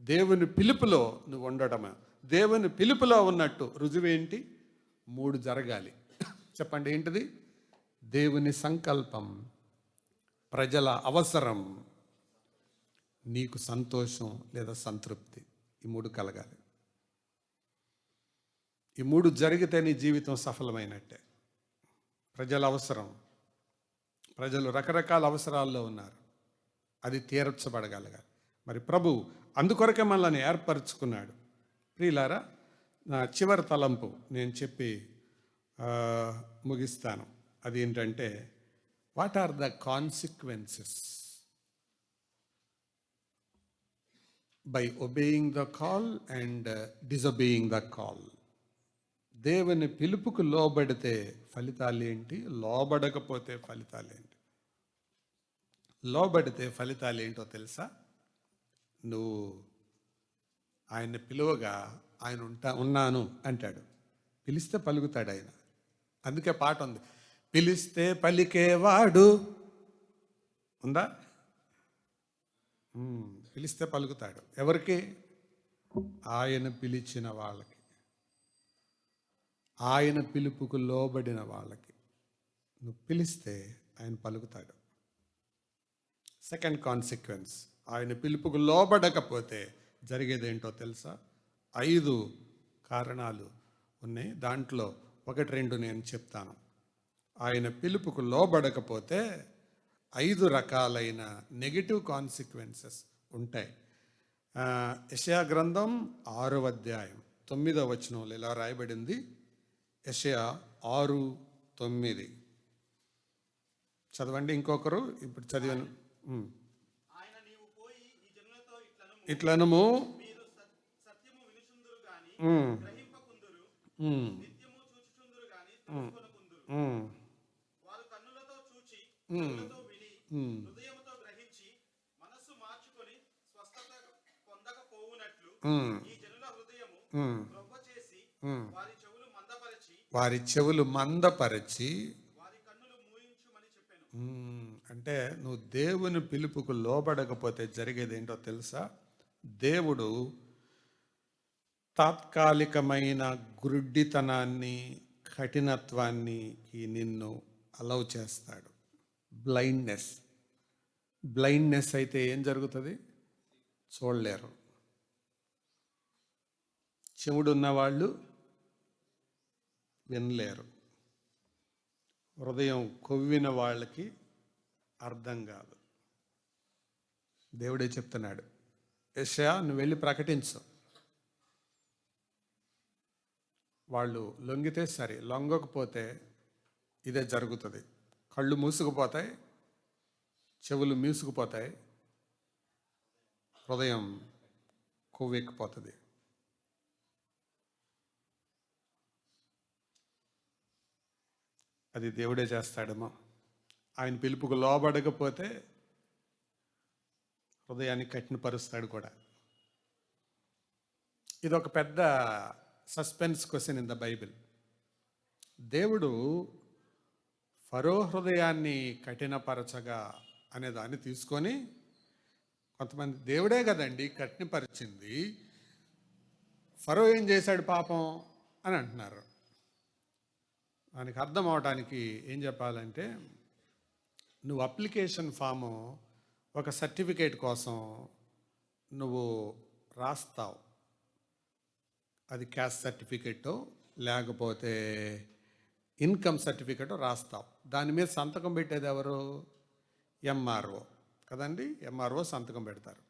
దేవుని పిలుపులో నువ్వు ఉండడమా. దేవుని పిలుపులో ఉన్నట్టు రుజువేంటి? 3 జరగాలి. చెప్పండి, ఏంటిది? దేవుని సంకల్పం, ప్రజల అవసరం, నీకు సంతోషం లేదా సంతృప్తి. ఈ 3 కలగాలి. ఈ 3 జరిగితే నీ జీవితం సఫలమైనట్టే. ప్రజల అవసరం, ప్రజలు రకరకాల అవసరాల్లో ఉన్నారు, అది తీర్చబడగలగాలి. మరి ప్రభు అందుకొరకే మనల్ని ఏర్పరచుకున్నాడు. ప్రియులారా, నా చివరి తలంపు నేను చెప్పి ముగిస్తాను. అది ఏంటంటే, what are the consequences by obeying the call and disobeying the call? దేవుని పిలుపుకు లోబడితే ఫలితాలు ఏంటి, లోబడకపోతే ఫలితాలు ఏంటి? లోబడితే ఫలితాలు ఏంటో తెలుసా? నువ్వు ఆయన్ని పిలువగా ఆయన ఉన్నాను అంటాడు. పిలిస్తే పలుకుతాడు ఆయన. అందుకే పాట ఉంది, పిలిస్తే పలికేవాడు. ఉందా? పిలిస్తే పలుకుతాడు. ఎవరికి? ఆయన పిలిచిన వాళ్ళకి, ఆయన పిలుపుకు లోబడిన వాళ్ళకి. నువ్వు పిలిస్తే ఆయన పలుకుతాడు. సెకండ్ కాన్సిక్వెన్స్, ఆయన పిలుపుకు లోబడకపోతే జరిగేదేంటో తెలుసా? 5 కారణాలు ఉన్నాయి. దాంట్లో 1-2 నేను చెప్తాను. ఆయన పిలుపుకు లోబడకపోతే 5 రకాలైన నెగిటివ్ కాన్సిక్వెన్సెస్ ఉంటాయి. యెషయా గ్రంథం 6వ అధ్యాయం 9వ వచనంలో ఇలా రాయబడింది. యెషయా 6:9 చదవండి. ఇంకొకరు ఇప్పుడు చదివాను. ఇట్లనము ఉమ్, ఈ జనుల హృదయము ఉమ్, క్రొవ్వ చేసి ఉమ్. వారి చెవులు మందపరచి వారి చెవులు మందపరచి. వారి కన్నులు మూయించుమని చెప్పాను. అంటే నువ్వు దేవుని పిలుపుకు లోబడకపోతే జరిగేది ఏంటో తెలుసా? దేవుడు తాత్కాలికమైన గుడ్డితనాన్ని, కఠినత్వాన్ని నిన్ను అలౌ చేస్తాడు. బ్లైండ్నెస్ బ్లైండ్నెస్ అయితే ఏం జరుగుతుంది? చూడలేరు. చెవుడున్న వాళ్ళు వినలేరు. హృదయం కొవ్విన వాళ్ళకి అర్థం కాదు. దేవుడే చెప్తున్నాడు, యెషయా నువ్వు వెళ్ళి ప్రకటించు. వాళ్ళు లొంగితే సరే, లొంగకపోతే ఇదే జరుగుతుంది. కళ్ళు మూసుకుపోతాయి, చెవులు మూసుకుపోతాయి, హృదయం కొవ్వెక్కిపోతుంది. అది దేవుడే చేస్తాడేమో. ఆయన పిలుపుకు లోబడకపోతే హృదయాన్ని కఠినపరుస్తాడు కూడా. ఇది ఒక పెద్ద suspense question in the Bible. దేవుడు ఫరో హృదయాన్ని కఠినపరచగా అనే దాన్ని తీసుకొని, కొంతమంది దేవుడే కదండి కఠినపరిచింది, ఫరో ఏం చేశాడు పాపం అని అంటున్నారు. దానికి అర్థం అవడానికి ఏం చెప్పాలంటే, నువ్వు అప్లికేషన్ ఫాము ఒక సర్టిఫికేట్ కోసం నువ్వు రాస్తావు. అది క్యాస్ట్ సర్టిఫికేటో లేకపోతే ఇన్కమ్ సర్టిఫికేటో రాస్తావు. దాని మీద సంతకం పెట్టేది ఎవరు? ఎంఆర్ఓ కదండి. ఎంఆర్ఓ సంతకం పెడతారు.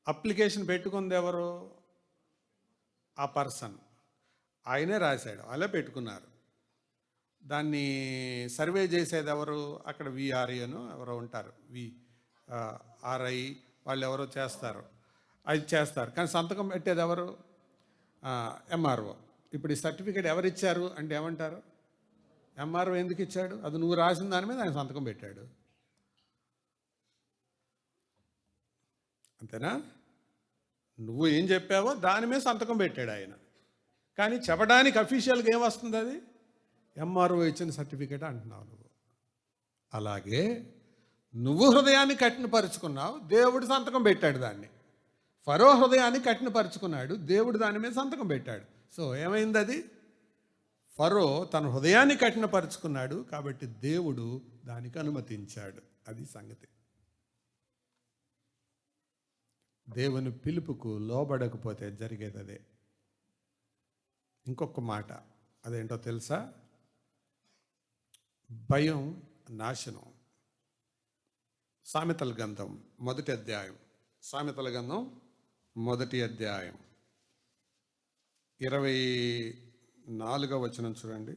అప్లికేషన్ పెట్టుకుంది ఎవరు? ఆ పర్సన్. ఆయనే రాశాడు, అలా పెట్టుకున్నారు. దాన్ని సర్వే చేసేది ఎవరు? అక్కడ విఆర్ఏను ఎవరో ఉంటారు, ఆర్ఐ వాళ్ళు ఎవరో చేస్తారు, అది చేస్తారు. కానీ సంతకం పెట్టేది ఎవరు? ఎంఆర్ఓ. ఇప్పుడు ఈ సర్టిఫికేట్ ఎవరు ఇచ్చారు అంటే ఏమంటారు? ఎంఆర్ఓ ఎందుకు ఇచ్చాడు? అది నువ్వు రాసిన దాని మీద ఆయన సంతకం పెట్టాడు, అంతేనా? నువ్వు ఏం చెప్పావో దాని మీద సంతకం పెట్టాడు ఆయన. కానీ చెప్పడానికి అఫీషియల్గా ఏమొస్తుంది? అది ఎంఆర్ఓ ఇచ్చిన సర్టిఫికేట్ అంటున్నావు నువ్వు. అలాగే నువ్వు హృదయాన్ని కఠినపరుచుకున్నావు, దేవుడు సంతకం పెట్టాడు దాన్ని. ఫరో హృదయాన్ని కఠినపరుచుకున్నాడు, దేవుడు దాని మీద సంతకం పెట్టాడు. సో ఏమైంది? అది ఫరో తన హృదయాన్ని కఠినపరుచుకున్నాడు కాబట్టి దేవుడు దానికి అనుమతించాడు. అది సంగతి. దేవుని పిలుపుకు లోబడకపోతే జరిగేది అదే. ఇంకొక మాట అదేంటో తెలుసా? భయం నాశనం. సామెతల గ్రంథం 1వ అధ్యాయం, సామెతల గ్రంథం 1వ అధ్యాయం 24వ వచనం చూడండి.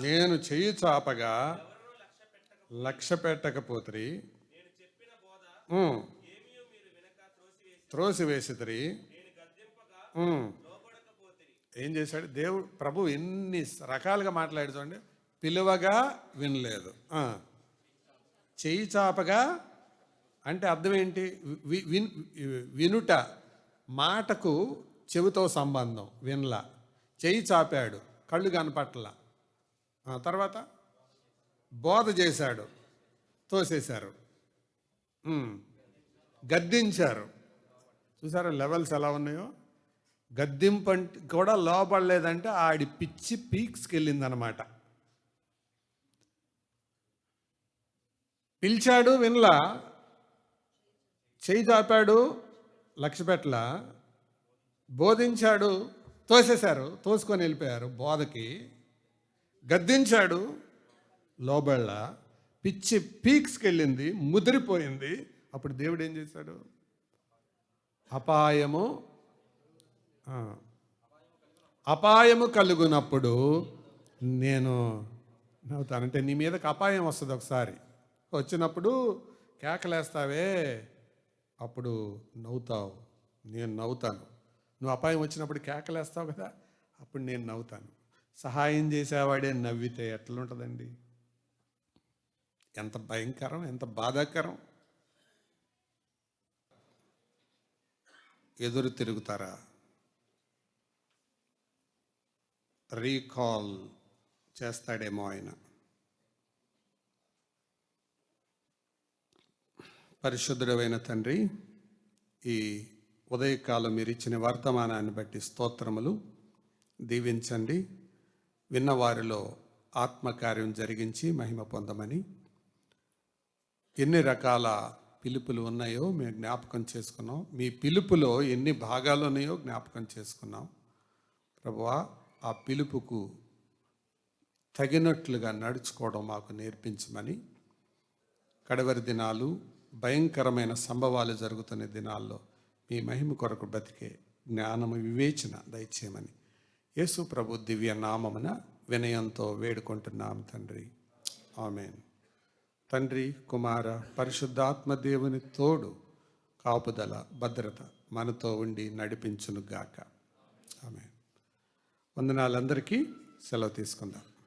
నేను చెయ్యి చాపగా లక్ష్య పెట్టకపోతే త్రోసివేసితిరి. ఏం చేశాడు దేవుడు? ప్రభు ఎన్ని రకాలుగా మాట్లాడు చూడండి. పిలువగా వినలేదు, చెయ్యి చాపగా అంటే అర్థం ఏంటి? వినుట, మాటకు చెవితో సంబంధం, వినలా. చెయ్యి చాపాడు, కళ్ళు కనపట్ల. తర్వాత బోధ చేశాడు, తోసేశారు. గద్దించారు. చూసారా లెవెల్స్ ఎలా ఉన్నాయో? గద్దింపు కూడా లోపడలేదంటే ఆడి పిచ్చి పీక్స్కి వెళ్ళిందనమాట. పిలిచాడు, వినలా. చేయి చాపాడు, లక్ష్య పెట్టల. బోధించాడు, తోసేశారు, తోసుకొని వెళ్ళిపోయారు బోధకి. గద్దించాడు, లోబళ్ళ. పిచ్చి పీక్స్కి వెళ్ళింది, ముదిరిపోయింది. అప్పుడు దేవుడు ఏం చేశాడు? అపాయము కలుగునప్పుడు నేను నవ్వుతానంటే నీ మీదకి అపాయం వస్తుంది. ఒకసారి వచ్చినప్పుడు కేకలేస్తావే, అప్పుడు నవ్వుతావు, నేను నవ్వుతాను. నువ్వు అపాయం వచ్చినప్పుడు కేకలేస్తావు కదా, అప్పుడు నేను నవ్వుతాను. సహాయం చేసేవాడే నవ్వితే ఎట్లుంటుందండి? ఎంత భయంకరం, ఎంత బాధాకరం. ఎదురు తిరుగుతారా? రీకాల్ చేస్తాడేమో ఆయన. పరిశుద్ధుడైన తండ్రి, ఈ ఉదయకాలం మీరు ఇచ్చిన వర్తమానాన్ని బట్టి స్తోత్రములు. దీవించండి. విన్నవారిలో ఆత్మకార్యం జరిగించి మహిమ పొందమని. ఎన్ని రకాల పిలుపులు ఉన్నాయో మేము జ్ఞాపకం చేసుకున్నాం. మీ పిలుపులో ఎన్ని భాగాలు ఉన్నాయో జ్ఞాపకం చేసుకున్నాం. ప్రభువా, ఆ పిలుపుకు తగినట్లుగా నడుచుకోవడం మాకు నేర్పించమని. కడవరి దినాలు, భయంకరమైన సంభవాలు జరుగుతున్న దినాల్లో మీ మహిమ కొరకు బ్రతికే జ్ఞానము, వివేచన దయచేయమని యేసు ప్రభు దివ్య నామమున వినయంతో వేడుకుంటున్నాం తండ్రి. ఆమేన్. తండ్రి, కుమార, పరిశుద్ధాత్మ దేవుని తోడు, కాపుదల, భద్రత మనతో ఉండి నడిపించునుగాక. ఆమేన్. వందనాలందరికీ. సెలవు తీసుకుందాం.